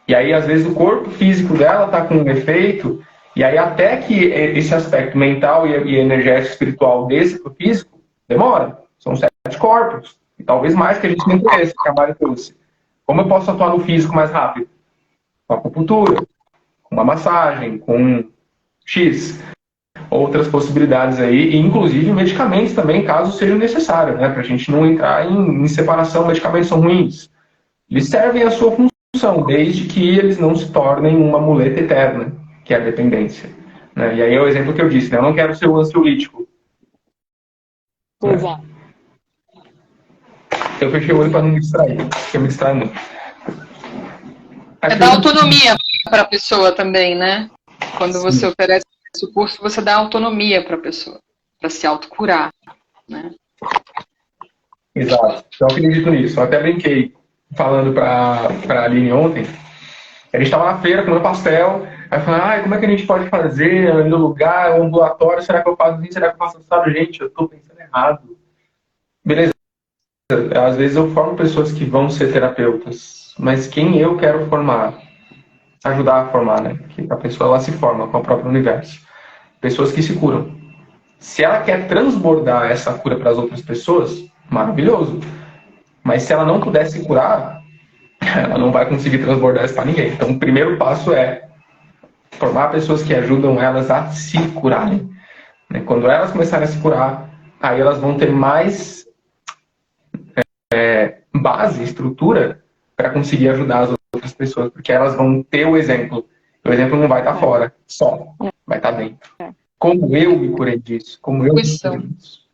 E aí, às vezes, o corpo físico dela está com um efeito, e aí até que esse aspecto mental e energético espiritual desse para o físico, demora. São 7 corpos. E talvez mais que a gente nem conhece, que a Mari trouxe. Como eu posso atuar no físico mais rápido? Com acupuntura, com uma massagem, com X. Outras possibilidades aí, e inclusive medicamentos também, caso seja necessário, né? Para a gente não entrar em separação. Medicamentos são ruins. Eles servem a sua função, desde que eles não se tornem uma muleta eterna, que é a dependência. Né? E aí é o exemplo que eu disse, né? Eu não quero ser o ansiolítico. Exato. Eu fechei o olho para não me distrair, porque eu me distraio muito. É dar autonomia para a pessoa também, né? Quando você oferece o curso, você dá autonomia para a pessoa, para se autocurar, né? Exato. Eu acredito nisso. Eu até brinquei falando para a Aline ontem. A gente estava na feira comendo pastel. Aí eu falei, como é que a gente pode fazer no lugar, um ambulatório? Será que eu faço assim? Será que eu faço assim? Gente, eu estou pensando errado. Beleza. Às vezes eu formo pessoas que vão ser terapeutas, mas quem eu quero formar? Ajudar a formar, né? Que a pessoa ela se forma com o próprio universo. Pessoas que se curam. Se ela quer transbordar essa cura para as outras pessoas, maravilhoso. Mas se ela não puder se curar, ela não vai conseguir transbordar isso para ninguém. Então, o primeiro passo é formar pessoas que ajudam elas a se curarem. Quando elas começarem a se curar, aí elas vão ter mais base, estrutura, para conseguir ajudar as outras pessoas, porque elas vão ter o exemplo. O exemplo não vai estar fora, só. Vai estar dentro. Como eu me curei disso? Como eu me curei disso?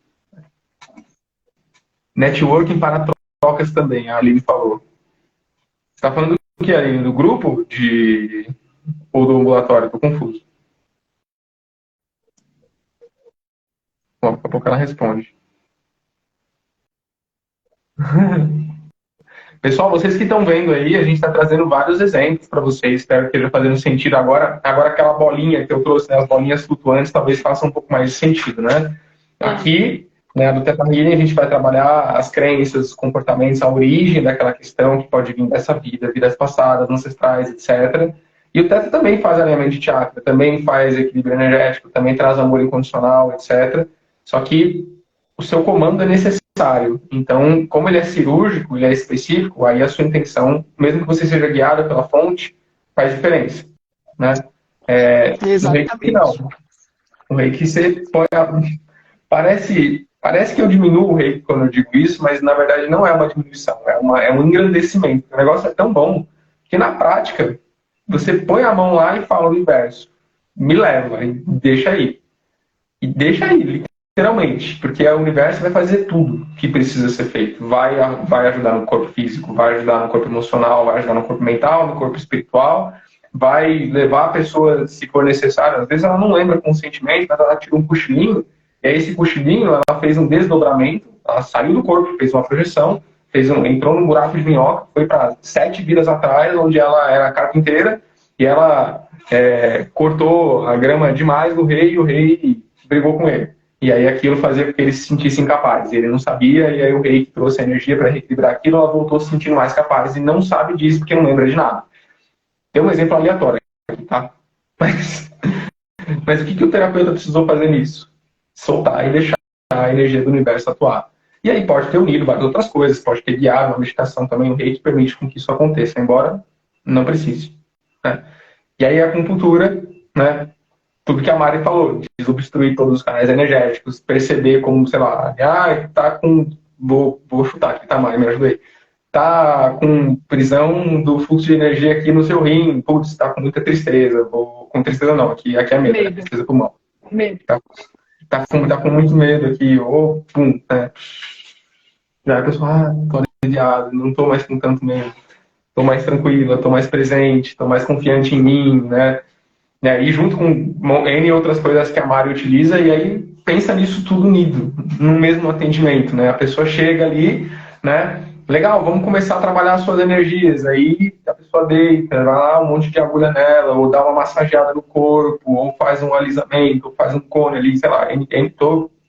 Networking para trocas também, a Aline falou. Você está falando do que, Aline? Do grupo? Ou do ambulatório? Estou confuso. Bom, daqui a pouco ela responde. Pessoal, vocês que estão vendo aí, a gente está trazendo vários exemplos para vocês. Espero que esteja fazendo sentido agora. Agora aquela bolinha que eu trouxe, né, as bolinhas flutuantes, talvez faça um pouco mais de sentido, né? Aqui, né, do Theta Healing, a gente vai trabalhar as crenças, os comportamentos, a origem daquela questão que pode vir dessa vida, vidas passadas, ancestrais, etc. E o Theta também faz alinhamento de chakra, também faz equilíbrio energético, também traz amor incondicional, etc. Só que o seu comando é necessário. Então, como ele é cirúrgico, ele é específico, aí a sua intenção, mesmo que você seja guiado pela fonte, faz diferença. Né? No reiki, não. No reiki, você põe Parece que eu diminuo o reiki quando eu digo isso, mas na verdade não é uma diminuição, é um engrandecimento. O negócio é tão bom que na prática você põe a mão lá e fala o universo. Me leva, e deixa aí. E deixa aí, literalmente, porque o universo vai fazer tudo que precisa ser feito. Vai ajudar no corpo físico, vai ajudar no corpo emocional, vai ajudar no corpo mental, no corpo espiritual, vai levar a pessoa, se for necessário. Às vezes ela não lembra conscientemente, mas ela tira um cochilinho, e aí esse cochilinho, ela fez um desdobramento, ela saiu do corpo, fez uma projeção, entrou num buraco de minhoca, foi para 7 vidas atrás, onde ela era carpinteira, e ela cortou a grama demais do rei, e o rei brigou com ele. E aí aquilo fazia com que ele se sentisse incapaz. Ele não sabia, e aí o rei que trouxe a energia para reequilibrar aquilo, ela voltou se sentindo mais capaz, e não sabe disso porque não lembra de nada. Tem um exemplo aleatório aqui, tá? Mas o que o terapeuta precisou fazer nisso? Soltar e deixar a energia do universo atuar. E aí pode ter unido várias outras coisas, pode ter guiado uma meditação também, o reiki permite com que isso aconteça, embora não precise. Né? E aí a acupuntura, né? Tudo que a Mari falou, desobstruir todos os canais energéticos, perceber como, sei lá, tá com... Vou chutar aqui, tá, Mari, me ajuda aí. Tá com prisão do fluxo de energia aqui no seu rim, putz, tá com muita tristeza. Com tristeza não, aqui é medo, né? Tristeza pulmão. Medo. Tá com muito medo aqui, ou pum, né? Já a pessoa, tô aliviado, não tô mais com tanto medo. Tô mais tranquila, tô mais presente, tô mais confiante em mim, né? né? E junto com N outras coisas que a Mari utiliza, e aí pensa nisso tudo unido, no mesmo atendimento, né? A pessoa chega ali, né? Legal, vamos começar a trabalhar as suas energias. Aí a pessoa deita, vai lá um monte de agulha nela, ou dá uma massageada no corpo, ou faz um alisamento, ou faz um cone ali, sei lá,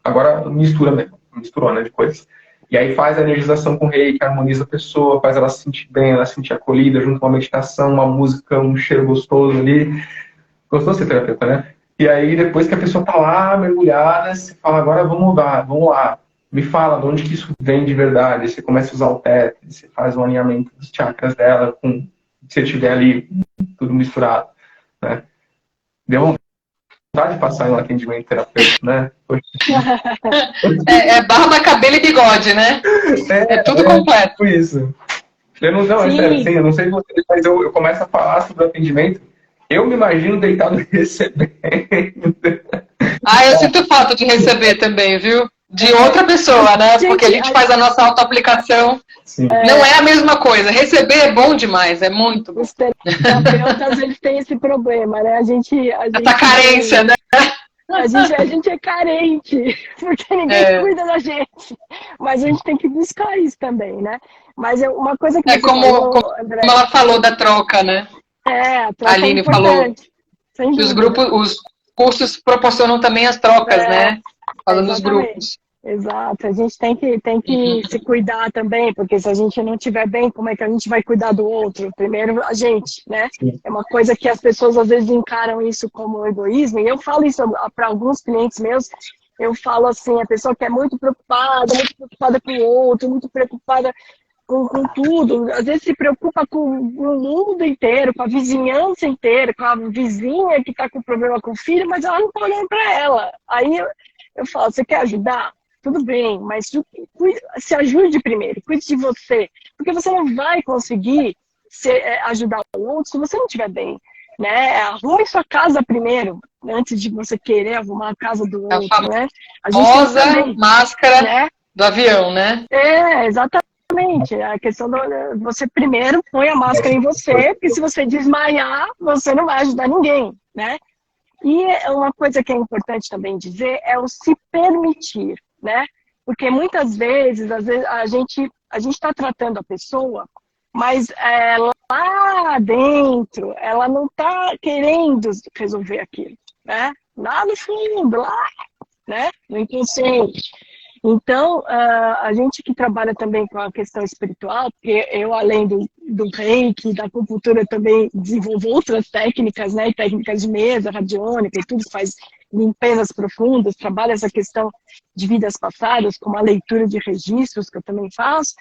agora mistura mesmo, misturou, né, de coisas. E aí faz a energização com reiki, harmoniza a pessoa, faz ela se sentir bem, ela se sentir acolhida, junto com uma meditação, uma música, um cheiro gostoso ali. Gostoso ser terapeuta, né? E aí, depois que a pessoa tá lá, mergulhada, você fala, agora vamos lá. Me fala de onde que isso vem de verdade. Você começa a usar o teto, você faz um alinhamento dos chakras dela, se você tiver ali tudo misturado, né? Deu vontade de passar em um atendimento terapêutico, né? É barba, cabelo e bigode, né? É tudo completo. Tipo isso. Eu não, é sério, assim, eu não sei vocês, mas eu começo a falar sobre o atendimento, eu me imagino deitado recebendo. Eu sinto falta de receber também, viu? De outra pessoa, né? Porque a gente faz a nossa autoaplicação. Não é a mesma coisa. Receber é bom demais, é muito bom. Os terapeutas, eles têm esse problema, né? Essa carência, né? A gente é carente, porque ninguém cuida da gente. Mas a gente tem que buscar isso também, né? Mas uma coisa que você falou, André, como ela falou da troca, né? A troca a Aline é importante. falou que os cursos proporcionam também as trocas, né? Falando dos grupos. Exato, a gente tem que se cuidar também, porque se a gente não estiver bem, como é que a gente vai cuidar do outro? Primeiro a gente, né? É uma coisa que as pessoas às vezes encaram isso como egoísmo, e eu falo isso para alguns clientes meus, eu falo assim, a pessoa que é muito preocupada com o outro, muito preocupada com tudo, às vezes se preocupa com o mundo inteiro, com a vizinhança inteira, com a vizinha que está com problema com o filho, mas ela não está olhando para ela. Aí eu falo, você quer ajudar? Tudo bem, mas se ajude primeiro, cuide de você, porque você não vai conseguir ajudar o outro se você não estiver bem, né? Arrume sua casa primeiro, antes de você querer arrumar a casa do outro, né? A gente máscara, né? Do avião, né? Exatamente. A questão você primeiro põe a máscara em você, porque se você desmaiar, você não vai ajudar ninguém, né? E uma coisa que é importante também dizer é o se permitir, né? Porque muitas vezes, às vezes a gente está tratando a pessoa, mas lá dentro ela não está querendo resolver aquilo, né? Lá no fundo, lá, né? No inconsciente. Então, a gente que trabalha também com a questão espiritual, porque eu, além do reiki, da acupuntura, também desenvolvo outras técnicas, né? Técnicas de mesa, radiônica e tudo, faz limpezas profundas, trabalha essa questão de vidas passadas, como a leitura de registros, que eu também faço.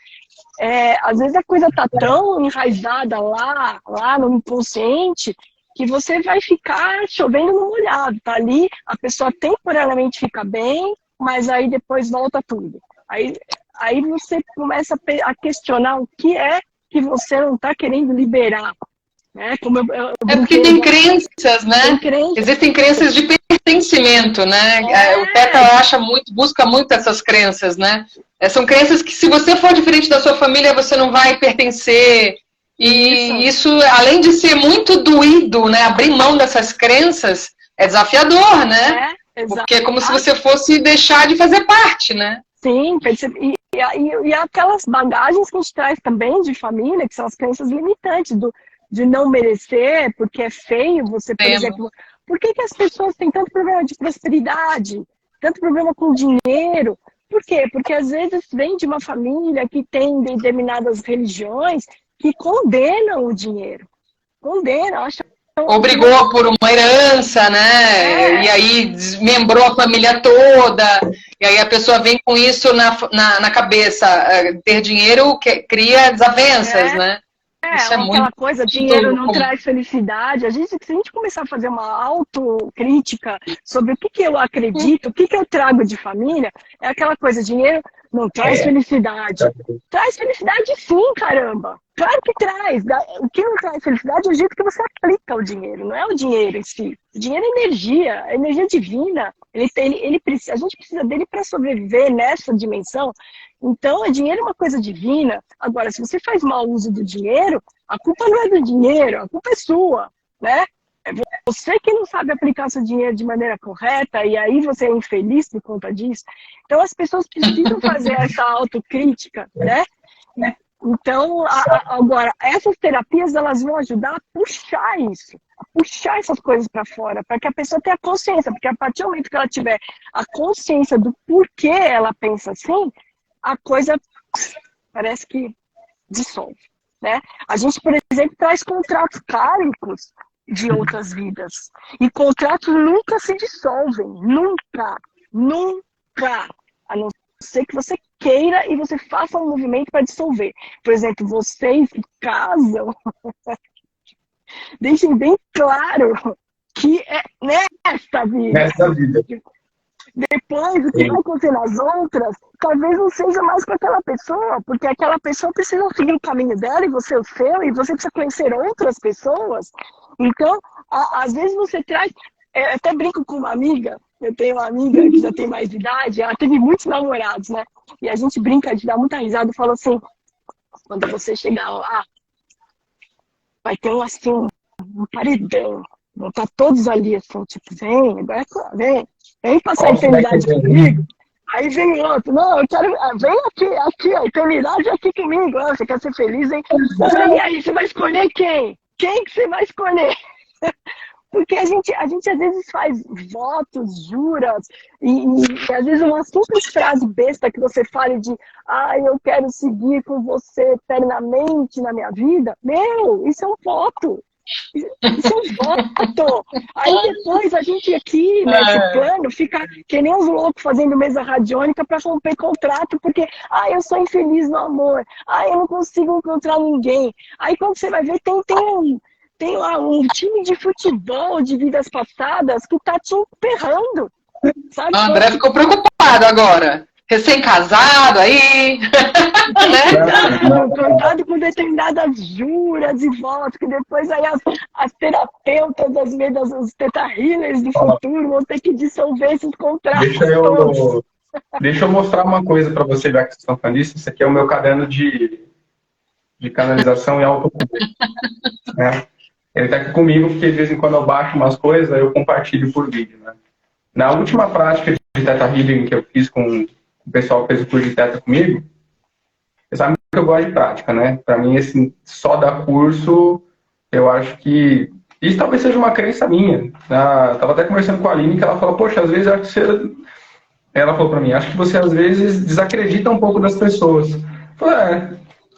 Às vezes a coisa está tão enraizada lá no inconsciente, que você vai ficar chovendo no molhado. Tá ali, a pessoa temporariamente fica bem, mas aí depois volta tudo. Aí você começa a questionar o que é que você não está querendo liberar. Né? Porque tem crenças, né? Existem crenças de pertencimento, né? O Theta busca muito essas crenças, né? São crenças que, se você for diferente da sua família, você não vai pertencer. E isso, além de ser muito doído, né? Abrir mão dessas crenças é desafiador, né? Porque é como se você fosse deixar de fazer parte, né? Sim, e aquelas bagagens que a gente traz também de família, que são as crenças limitantes, de não merecer, porque é feio você, por exemplo... Por que as pessoas têm tanto problema de prosperidade, tanto problema com dinheiro? Por quê? Porque às vezes vem de uma família que tem determinadas religiões que condenam o dinheiro. Condenam, acham... Obrigou por uma herança, né? E aí desmembrou a família toda. E aí a pessoa vem com isso na cabeça. Ter dinheiro cria desavenças, né? Isso aquela coisa, dinheiro não traz felicidade. Se a gente começar a fazer uma autocrítica sobre o que eu acredito, o que eu trago de família, é aquela coisa, dinheiro não traz felicidade. Traz felicidade sim, caramba. Claro que traz. O que não traz felicidade é o jeito que você aplica o dinheiro, não é o dinheiro em si. O dinheiro é energia divina. A gente precisa dele para sobreviver nessa dimensão. Então, o dinheiro é uma coisa divina. Agora, se você faz mau uso do dinheiro, a culpa não é do dinheiro, a culpa é sua, né? É você que não sabe aplicar seu dinheiro de maneira correta, e aí você é infeliz por conta disso. Então, as pessoas precisam fazer essa autocrítica, né? Então, agora, essas terapias, elas vão ajudar a puxar isso, a puxar essas coisas para fora, para que a pessoa tenha consciência, porque a partir do momento que ela tiver a consciência do porquê ela pensa assim, a coisa parece que dissolve, né? A gente, por exemplo, traz contratos kármicos de outras vidas, e contratos nunca se dissolvem, nunca, nunca, a não ser que você queira e você faça um movimento para dissolver. Por exemplo, vocês que casam, deixem bem claro que é nesta vida. Nessa vida. Depois, o que vai acontecer nas outras, talvez não seja mais com aquela pessoa, porque aquela pessoa precisa seguir o caminho dela e você o seu, e você precisa conhecer outras pessoas. Então, às vezes você traz... Eu até brinco com uma amiga, eu tenho uma amiga que já tem mais idade, ela teve muitos namorados, né? E a gente brinca de dar muita risada e fala assim, quando você chegar lá, vai ter um paredão, vão estar todos ali assim, tipo, vem, agora vem passar a eternidade comigo. Aí vem outro, não, eu quero, vem aqui, a eternidade é aqui comigo, você quer ser feliz, hein? E aí, você vai escolher quem? Quem que você vai escolher? Porque a gente às vezes faz votos, juras, e às vezes uma simples frase besta que você fale de eu quero seguir com você eternamente na minha vida. Meu, isso é um voto. Isso é um voto. Aí depois a gente aqui, nesse plano, fica que nem uns loucos fazendo mesa radiônica para romper contrato, porque eu sou infeliz no amor, eu não consigo encontrar ninguém. Aí quando você vai ver, tem lá um time de futebol de vidas passadas que tá te emperrando, sabe? O André ficou preocupado agora. Recém-casado aí, né? Contado com determinadas juras e votos, que depois aí as terapeutas, os teta healers do futuro vão ter que dissolver esses contratos. Deixa eu mostrar uma coisa para você, já que vocês estão falando disso. Esse aqui é o meu caderno de canalização e autocura, né? Ele está aqui comigo porque de vez em quando eu baixo umas coisas, eu compartilho por vídeo, né? Na última prática de Theta Healing que eu fiz com o pessoal que fez o curso de Theta comigo, você sabe que eu gosto de prática, né? Para mim, esse só dar curso, eu acho que... Isso talvez seja uma crença minha. Estava até conversando com a Aline, que ela falou, poxa, às vezes eu acho que você... Ela falou para mim, acho que você às vezes desacredita um pouco das pessoas. Eu falei,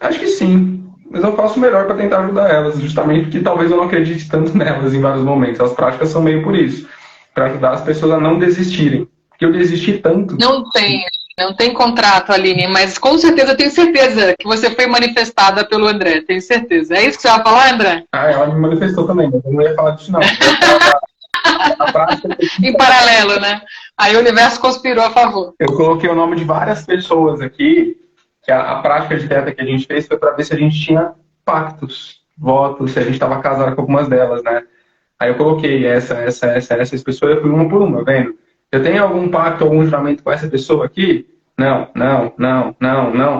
acho que sim. Mas eu faço o melhor para tentar ajudar elas, justamente porque talvez eu não acredite tanto nelas em vários momentos. As práticas são meio por isso, para ajudar as pessoas a não desistirem. Porque eu desisti tanto. Não tem contrato, Aline, mas com certeza eu tenho certeza que você foi manifestada pelo André, tenho certeza. É isso que você vai falar, André? Ela me manifestou também, mas eu não ia falar disso não. A prática... Em paralelo, né? Aí o universo conspirou a favor. Eu coloquei o nome de várias pessoas aqui, que a prática de Theta que a gente fez foi para ver se a gente tinha pactos, votos, se a gente estava casado com algumas delas, né? Aí eu coloquei essas pessoas, eu fui uma por uma, vendo? Eu tenho algum pacto, algum juramento com essa pessoa aqui? Não.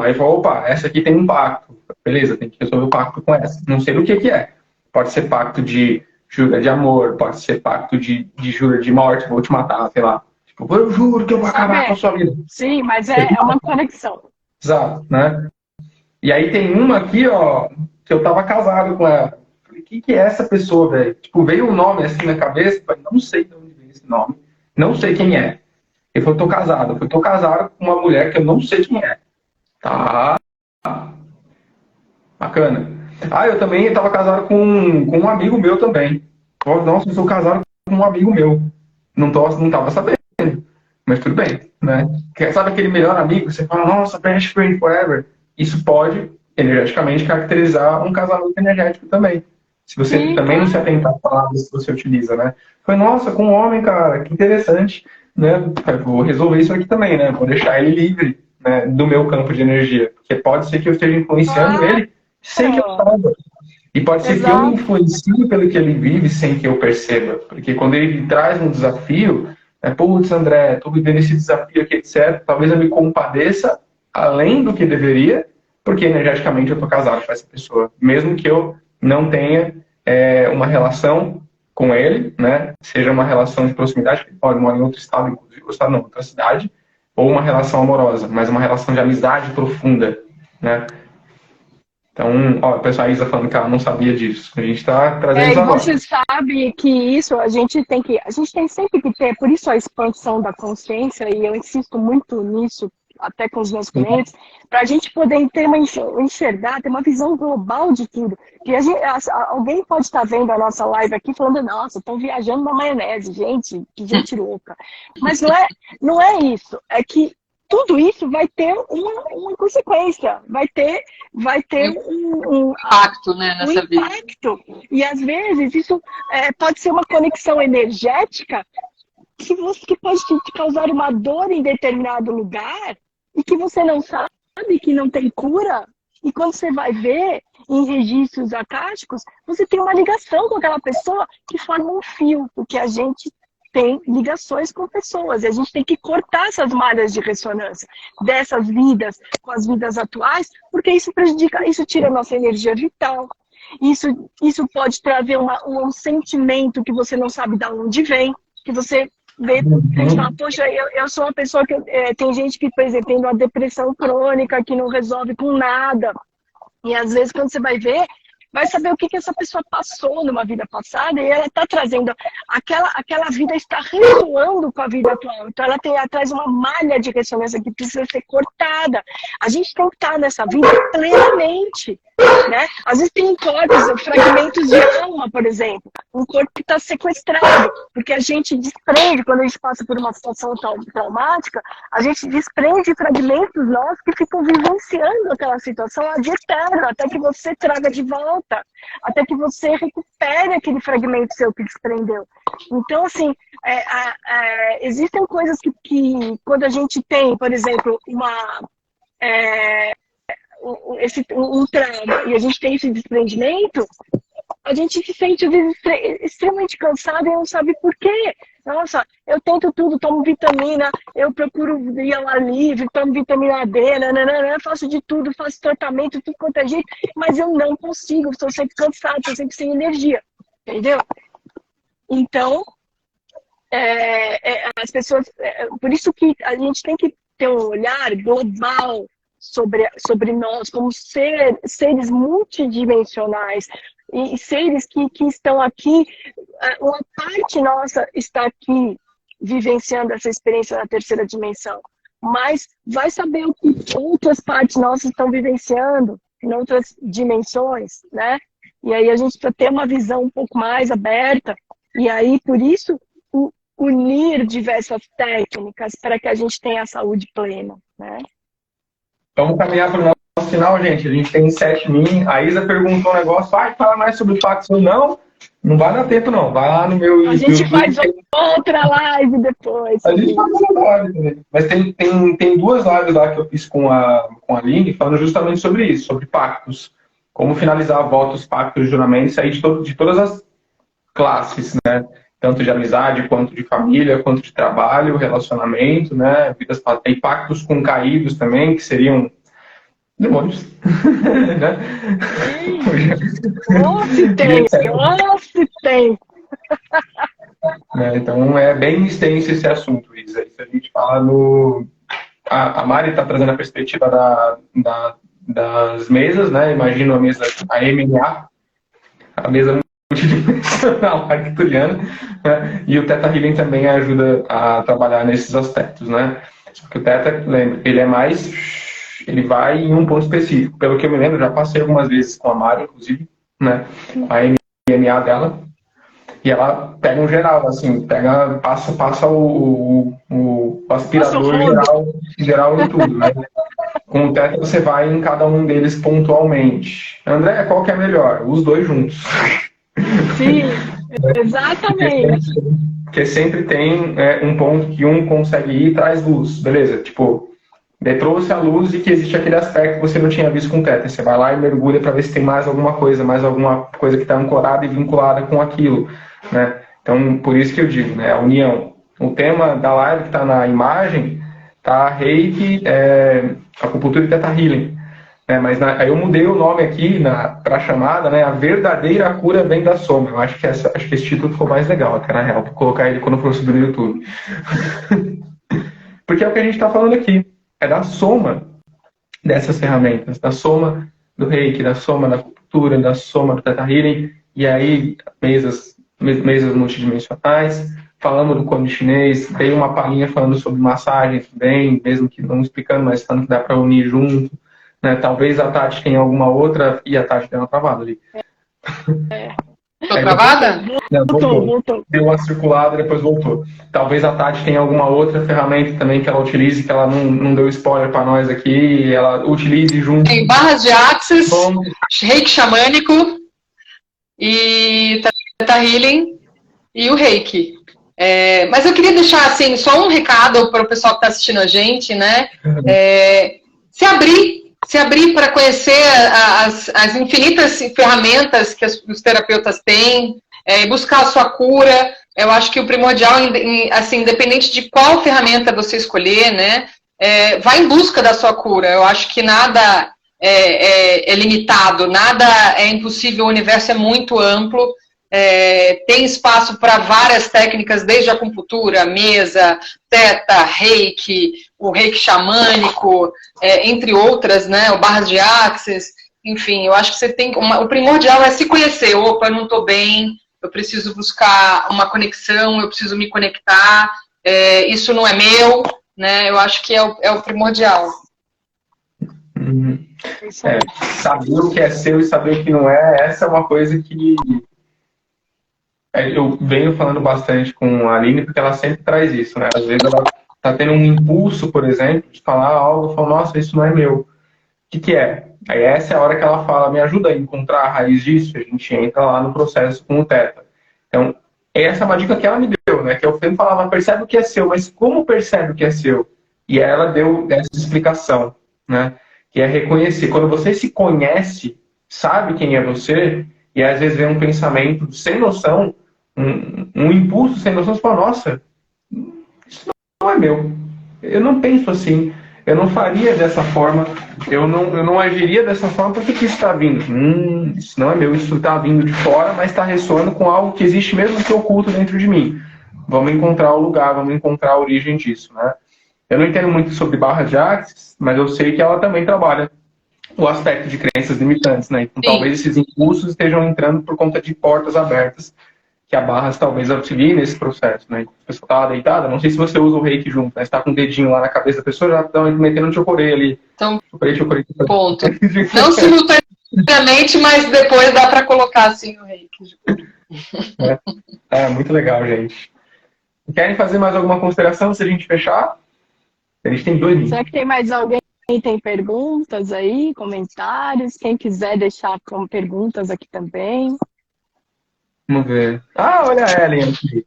Aí falou, opa, essa aqui tem um pacto. Beleza, tem que resolver o pacto com essa. Não sei do que é. Pode ser pacto de jura de amor, pode ser pacto de jura de morte, vou te matar, sei lá. Tipo, eu juro que eu vou acabar com a sua vida. Sim, mas é uma conexão. Exato, né? E aí tem uma aqui, ó, que eu tava casado com ela. Falei, que é essa pessoa, velho? Tipo, veio um nome assim na cabeça, falei, não sei de onde veio esse nome, não sei quem é. Ele falou, tô casado. Eu falei, tô casado com uma mulher que eu não sei quem é. Tá. Bacana. Eu também tava casado com um amigo meu também. Nossa, eu sou casado com um amigo meu. Não tava sabendo. Mas tudo bem, né? Sabe aquele melhor amigo? Você fala, nossa, best friend forever. Isso pode, energeticamente, caracterizar um casamento energético também. Se você também não se atentar às palavras que você utiliza, né? Foi, nossa, com um homem, cara, que interessante, né? Vou resolver isso aqui também, né? Vou deixar ele livre, né, do meu campo de energia. Porque pode ser que eu esteja influenciando ele sem que eu saiba. E pode ser que eu me influencie pelo que ele vive sem que eu perceba. Porque quando ele traz um desafio... Putz, André, estou vivendo esse desafio aqui, etc. Talvez eu me compadeça além do que deveria, porque energeticamente eu estou casado com essa pessoa. Mesmo que eu não tenha uma relação com ele, né? Seja uma relação de proximidade, que ele pode morar em outro estado, inclusive, outra cidade, ou uma relação amorosa, mas uma relação de amizade profunda, né? Então, ó, o pessoal, a Isa falando que ela não sabia disso. A gente está trazendo isso E agora. você sabe que isso a gente tem sempre que ter, por isso a expansão da consciência, e eu insisto muito nisso, até com os meus clientes, para a gente poder ter enxergar, ter uma visão global de tudo. Que alguém pode estar vendo a nossa live aqui falando, nossa, estão viajando na maionese, gente, que gente louca. Mas não é isso, é que tudo isso vai ter uma consequência, vai ter um impacto, né, nessa vida. E às vezes isso pode ser uma conexão energética que pode te causar uma dor em determinado lugar e que você não sabe, que não tem cura. E quando você vai ver em registros acásticos, você tem uma ligação com aquela pessoa que forma um fio, porque a gente tem ligações com pessoas e a gente tem que cortar essas malhas de ressonância dessas vidas com as vidas atuais, porque isso prejudica, isso tira a nossa energia vital. Isso pode trazer um sentimento que você não sabe de onde vem, que você vê, a gente fala, poxa, eu sou uma pessoa que... tem gente que, por exemplo, tem uma depressão crônica que não resolve com nada. E às vezes, quando você vai ver, vai saber o que essa pessoa passou numa vida passada e ela está trazendo, aquela vida está ressoando com a vida atual. Então ela traz uma malha de ressonância que precisa ser cortada. A gente tem que estar nessa vida plenamente, né? Às vezes tem corpos, fragmentos de alma, por exemplo. Um corpo que está sequestrado, porque a gente desprende, quando a gente passa por uma situação traumática, a gente desprende fragmentos nossos que ficam vivenciando aquela situação ad eterno, até que você traga de volta, até que você recupere aquele fragmento seu que desprendeu. Então, assim, existem coisas que quando a gente tem, por exemplo, um trauma e a gente tem esse desprendimento, a gente se sente às vezes extremamente cansado e não sabe por quê. Nossa, eu tento tudo, tomo vitamina, eu procuro ir ao ar livre, tomo vitamina D, nananana, faço de tudo, faço tratamento, tudo quanto é jeito, mas eu não consigo, estou sempre cansado, estou sempre sem energia, entendeu? Então, as pessoas, por isso que a gente tem que ter um olhar global sobre nós, como seres multidimensionais, e seres que estão aqui, uma parte nossa está aqui vivenciando essa experiência na terceira dimensão, mas vai saber o que outras partes nossas estão vivenciando em outras dimensões, né? E aí a gente precisa ter uma visão um pouco mais aberta, e aí por isso unir diversas técnicas para que a gente tenha a saúde plena, né? Vamos caminhar para o nosso final, gente. A gente tem 7 min. A Isa perguntou um negócio. Fala mais sobre Pax. Não vai dar tempo, não. Vai lá no meu YouTube. A gente faz outra live depois. A gente faz outra live também. Mas tem 2 lives lá que eu fiz com a Ling, falando justamente sobre isso, sobre pactos. Como finalizar votos, pactos, juramentos, aí de todas as classes, né? Tanto de amizade, quanto de família, quanto de trabalho, relacionamento, né? Tem pactos com caídos também, que seriam demônios. Né? Se tem. Então é bem extenso esse assunto, Isa. Isso a gente fala no... A Mari está trazendo a perspectiva das mesas, né? Imagina a mesa, a MMA, a mesa multidimensional arcturiana, né? E o Theta Healing também ajuda a trabalhar nesses aspectos, né? Só que o Theta, lembra, ele vai em um ponto específico. Pelo que eu me lembro, já passei algumas vezes com a Mari, inclusive, né? A MMA dela, e ela pega um geral, assim, passa o aspirador geral em tudo, né? Com o Theta você vai em cada um deles pontualmente. André, qual que é melhor? Os 2 juntos. Sim, exatamente. Porque sempre tem um ponto que um consegue ir e traz luz, beleza? Tipo, trouxe a luz e que existe aquele aspecto que você não tinha visto com o Theta. Você vai lá e mergulha para ver se tem mais alguma coisa que está ancorada e vinculada com aquilo, né? Então, por isso que eu digo, né? A união. O tema da live que está na imagem tá Reiki, acupuntura e Theta Healing, Aí eu mudei o nome aqui para a chamada, né? A verdadeira cura vem da soma. Eu acho que esse título ficou mais legal, até na real, vou colocar ele quando for subir no YouTube. Porque é o que a gente está falando aqui. É da soma dessas ferramentas, da soma do Reiki, da soma da cultura, da soma do Theta Healing, e aí mesas multidimensionais. Falamos do Kami chinês, dei uma palhinha falando sobre massagem também, mesmo que não explicando, mas falando que dá para unir junto. Né? Talvez a Tati tenha alguma outra. E a Tati deu uma travada ali. Tô travada? Voltou. Deu uma circulada e depois voltou. Talvez a Tati tenha alguma outra ferramenta também que ela utilize, que ela não deu spoiler para nós aqui, ela utilize junto. Tem barras de Axis, Reiki xamânico e Theta Healing e o Reiki. Mas eu queria deixar assim, só um recado para o pessoal que está assistindo a gente, né? Se abrir para conhecer as infinitas ferramentas que os terapeutas têm, buscar a sua cura. Eu acho que o primordial, assim, independente de qual ferramenta você escolher, né, vá em busca da sua cura. Eu acho que nada é limitado, nada é impossível, o universo é muito amplo. Tem espaço para várias técnicas, desde a acupuntura, mesa, teta, reiki, o reiki xamânico, entre outras, né? O barras de axis, enfim, eu acho que você tem. O primordial é se conhecer. Opa, eu não estou bem, eu preciso buscar uma conexão, eu preciso me conectar, isso não é meu, né? Eu acho que é o primordial. Saber o que é seu e saber o que não é, essa é uma coisa que eu venho falando bastante com a Aline, porque ela sempre traz isso, né? Às vezes ela tá tendo um impulso, por exemplo, de falar algo, eu falo, nossa, isso não é meu. O que é? Aí essa é a hora que ela fala, me ajuda a encontrar a raiz disso, a gente entra lá no processo com o Theta. Então, essa é uma dica que ela me deu, né? Que eu sempre falava, percebe o que é seu, mas como percebe o que é seu? E ela deu essa explicação, né? Que é reconhecer. Quando você se conhece, sabe quem é você, e às vezes vem um pensamento sem noção, um impulso sem noção, você fala, nossa, isso não é meu. Eu não penso assim, eu não faria dessa forma, eu não agiria dessa forma, por que isso está vindo? Isso não é meu, isso está vindo de fora, mas está ressoando com algo que existe mesmo que oculto dentro de mim. Vamos encontrar o lugar, vamos encontrar a origem disso, né? Eu não entendo muito sobre barra de axis, mas eu sei que ela também trabalha o aspecto de crenças limitantes, né? Então, talvez esses impulsos estejam entrando por conta de portas abertas, que a Barras talvez auxilie nesse processo, né? A pessoa estava deitada, não sei se você usa o reiki junto, né? Você está com o dedinho lá na cabeça da pessoa, já estão metendo no chocorei ali. Então, chocorei. ponto. Não simultaneamente, mas depois dá para colocar assim o reiki. Muito legal, gente. Querem fazer mais alguma consideração se a gente fechar? A gente tem 2 minutos. Será que tem mais alguém que tem perguntas aí, comentários? Quem quiser deixar como perguntas aqui também. Vamos ver. Olha a Ellen aqui.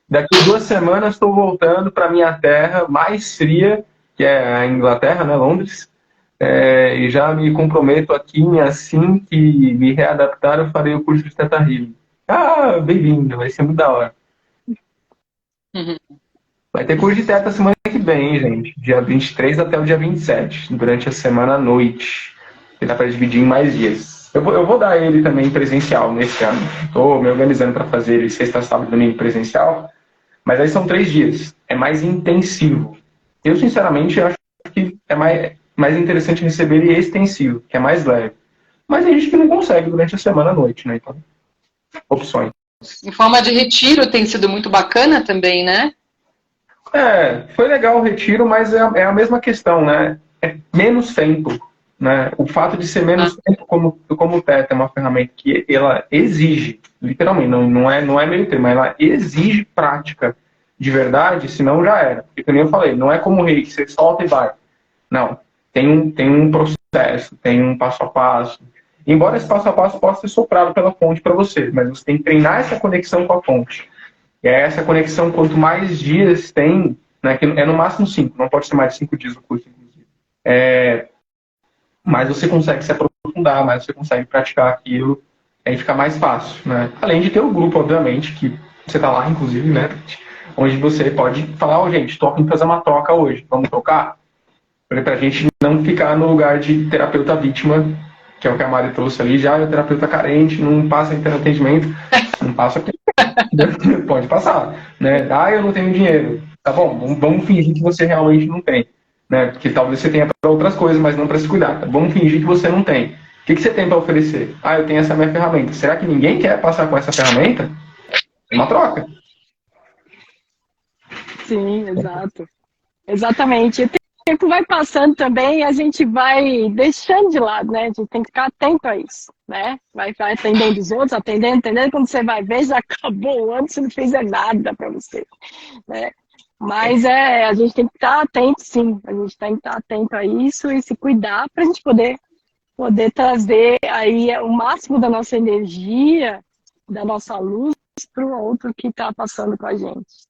Daqui 2 semanas estou voltando para minha terra mais fria, que é a Inglaterra, né, Londres. E já me comprometo aqui, assim que me readaptar, eu farei o curso de Theta Healing. Bem-vindo, vai ser muito da hora. Vai ter curso de Theta semana que vem, hein, gente? Dia 23 até o dia 27, durante a semana à noite. Que dá para dividir em mais dias. Eu vou dar ele também presencial nesse ano. Estou me organizando para fazer ele sexta, sábado e domingo presencial. Mas aí são 3 dias. É mais intensivo. Eu, sinceramente, acho que é mais interessante receber ele extensivo, que é mais leve. Mas tem gente que não consegue durante a semana à noite, né? Então, opções. Em forma de retiro tem sido muito bacana também, né? Foi legal o retiro, mas é a mesma questão, né? É menos tempo. Né? O fato de ser menos tempo, como o Theta é uma ferramenta que ela exige, literalmente, não é meio termo, ela exige prática de verdade, senão já era. Porque, como eu falei, não é como o reiki, você solta e vai. Não. Tem um processo, tem um passo a passo. Embora esse passo a passo possa ser soprado pela fonte para você, mas você tem que treinar essa conexão com a fonte. E é essa conexão, quanto mais dias tem, né, que é no máximo 5, não pode ser mais de 5 dias o curso, inclusive. Mais você consegue se aprofundar, mais você consegue praticar aquilo, aí fica mais fácil, né? Além de ter o grupo, obviamente, que você tá lá, inclusive, né? Onde você pode falar, gente, tô a fim de fazer uma troca hoje, vamos trocar? Para a gente não ficar no lugar de terapeuta vítima, que é o que a Mari trouxe ali, já é o terapeuta carente, não passa atendimento, não passa pode passar, né? Ah, eu não tenho dinheiro. Tá bom, vamos fingir que você realmente não tem, né? Porque talvez você tenha para outras coisas, mas não para se cuidar. Tá? Vamos fingir que você não tem. O que você tem para oferecer? Ah, eu tenho essa minha ferramenta. Será que ninguém quer passar com essa ferramenta? É uma troca. Sim, exato. Exatamente. O tempo vai passando também e a gente vai deixando de lado, né? A gente tem que ficar atento a isso, né? Vai atendendo os outros, atendendo. Quando você vai ver, já acabou o ano, você não fez nada para você, né? Mas a gente tem que estar atento, sim. A gente tem que estar atento a isso e se cuidar para a gente poder trazer aí o máximo da nossa energia, da nossa luz para o outro que está passando com a gente.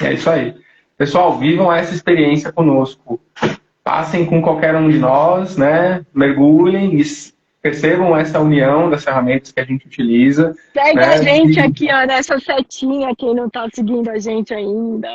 É isso aí. Pessoal, vivam essa experiência conosco. Passem com qualquer um de nós, né? Mergulhem e percebam essa união das ferramentas que a gente utiliza. Segue né? a gente aqui, ó, nessa setinha, quem não está seguindo a gente ainda.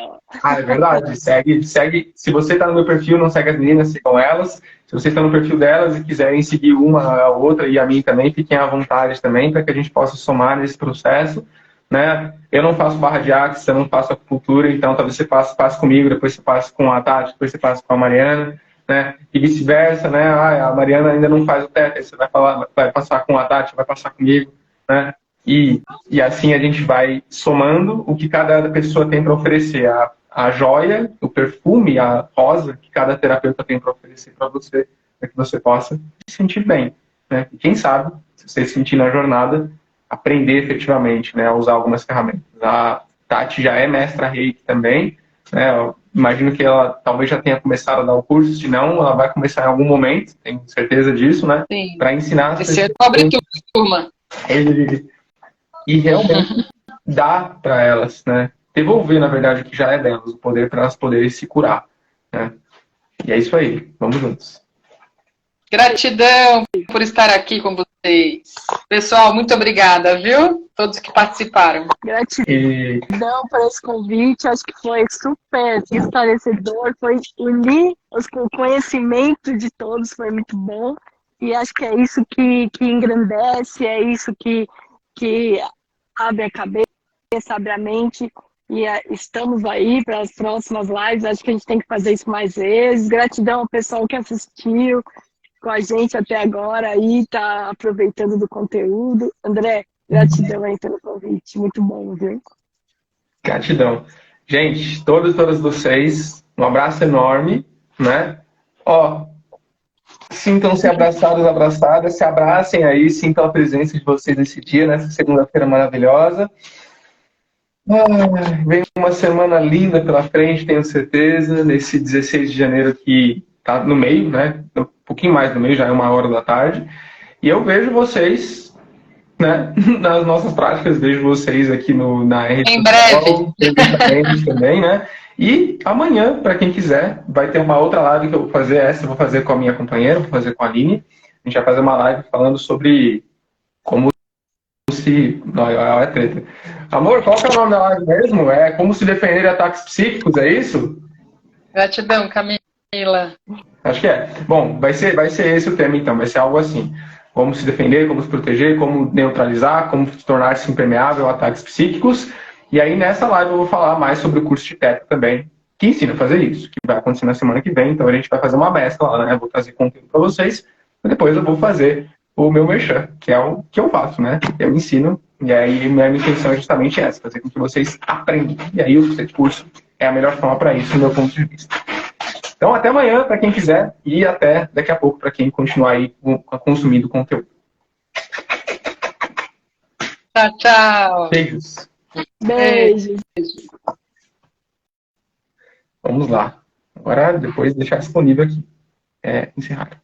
Ah, é verdade. Segue. Se você está no meu perfil, não segue as meninas, sigam elas. Se você está no perfil delas e quiserem seguir uma a outra e a mim também, fiquem à vontade também, para que a gente possa somar nesse processo. Né? Eu não faço barra de axis, eu não faço acupuntura, então talvez você passe comigo, depois você passe com a Tati, depois você passe com a Mariana, né? E vice-versa, né? Ah, a Mariana ainda não faz o teto, você vai passar com a Tati, vai passar comigo, né? E assim a gente vai somando o que cada pessoa tem para oferecer, a joia, o perfume, a rosa que cada terapeuta tem para oferecer para você, para que você possa se sentir bem, né? E quem sabe, se você se sentir na jornada, aprender efetivamente, né, a usar algumas ferramentas. A Tati já é mestra Reiki também, né, eu imagino que ela talvez já tenha começado a dar o curso, se não, ela vai começar em algum momento, tenho certeza disso, né, para ensinar as pessoas. Abre turma. E realmente dá para elas, né, devolver, na verdade, o que já é delas, o poder para elas poderem se curar, né. E é isso aí, vamos juntos. Gratidão por estar aqui com vocês. Pessoal, muito obrigada, viu? Todos que participaram. Gratidão por esse convite. Acho que foi super esclarecedor. Foi unir o conhecimento de todos, foi muito bom. E acho que é isso que engrandece, é isso que abre a cabeça, abre a mente. E estamos aí para as próximas lives. Acho que a gente tem que fazer isso mais vezes. Gratidão ao pessoal que assistiu com a gente até agora aí, tá aproveitando do conteúdo. André, gratidão aí pelo convite, muito bom, viu? Gratidão. Gente, todos e todas vocês, um abraço enorme, né? Ó, sintam-se abraçados, abraçadas, se abracem aí, sintam a presença de vocês nesse dia, nessa segunda-feira maravilhosa. Vem uma semana linda pela frente, tenho certeza, nesse 16 de janeiro que tá no meio, né? Um pouquinho mais no meio, já é 1h da tarde. E eu vejo vocês, né? Nas nossas práticas, vejo vocês aqui na RD. Em breve. Também, né? E amanhã, para quem quiser, vai ter uma outra live que eu vou fazer. Essa eu vou fazer com a minha companheira, vou fazer com a Aline. A gente vai fazer uma live falando sobre como se... Não, é treta. Amor, qual que é o nome da live mesmo? É como se defender de ataques psíquicos, é isso? Gratidão, Camila. Acho que é. Bom, vai ser esse o tema então, vai ser algo assim. Como se defender, como se proteger, como neutralizar, como tornar-se impermeável a ataques psíquicos. E aí nessa live eu vou falar mais sobre o curso de teto também, que ensina a fazer isso, que vai acontecer na semana que vem. Então a gente vai fazer uma mescla lá, né? Eu vou trazer conteúdo para vocês, e depois eu vou fazer o meu merchan, que é o que eu faço, né? Eu ensino, e aí minha intenção é justamente essa, fazer com que vocês aprendam. E aí o curso é a melhor forma para isso, do meu ponto de vista. Então, até amanhã, para quem quiser, e até daqui a pouco para quem continuar aí consumindo conteúdo. Tchau, tchau. Beijos. Beijos. Vamos lá. Agora, depois deixar disponível aqui. Encerrar.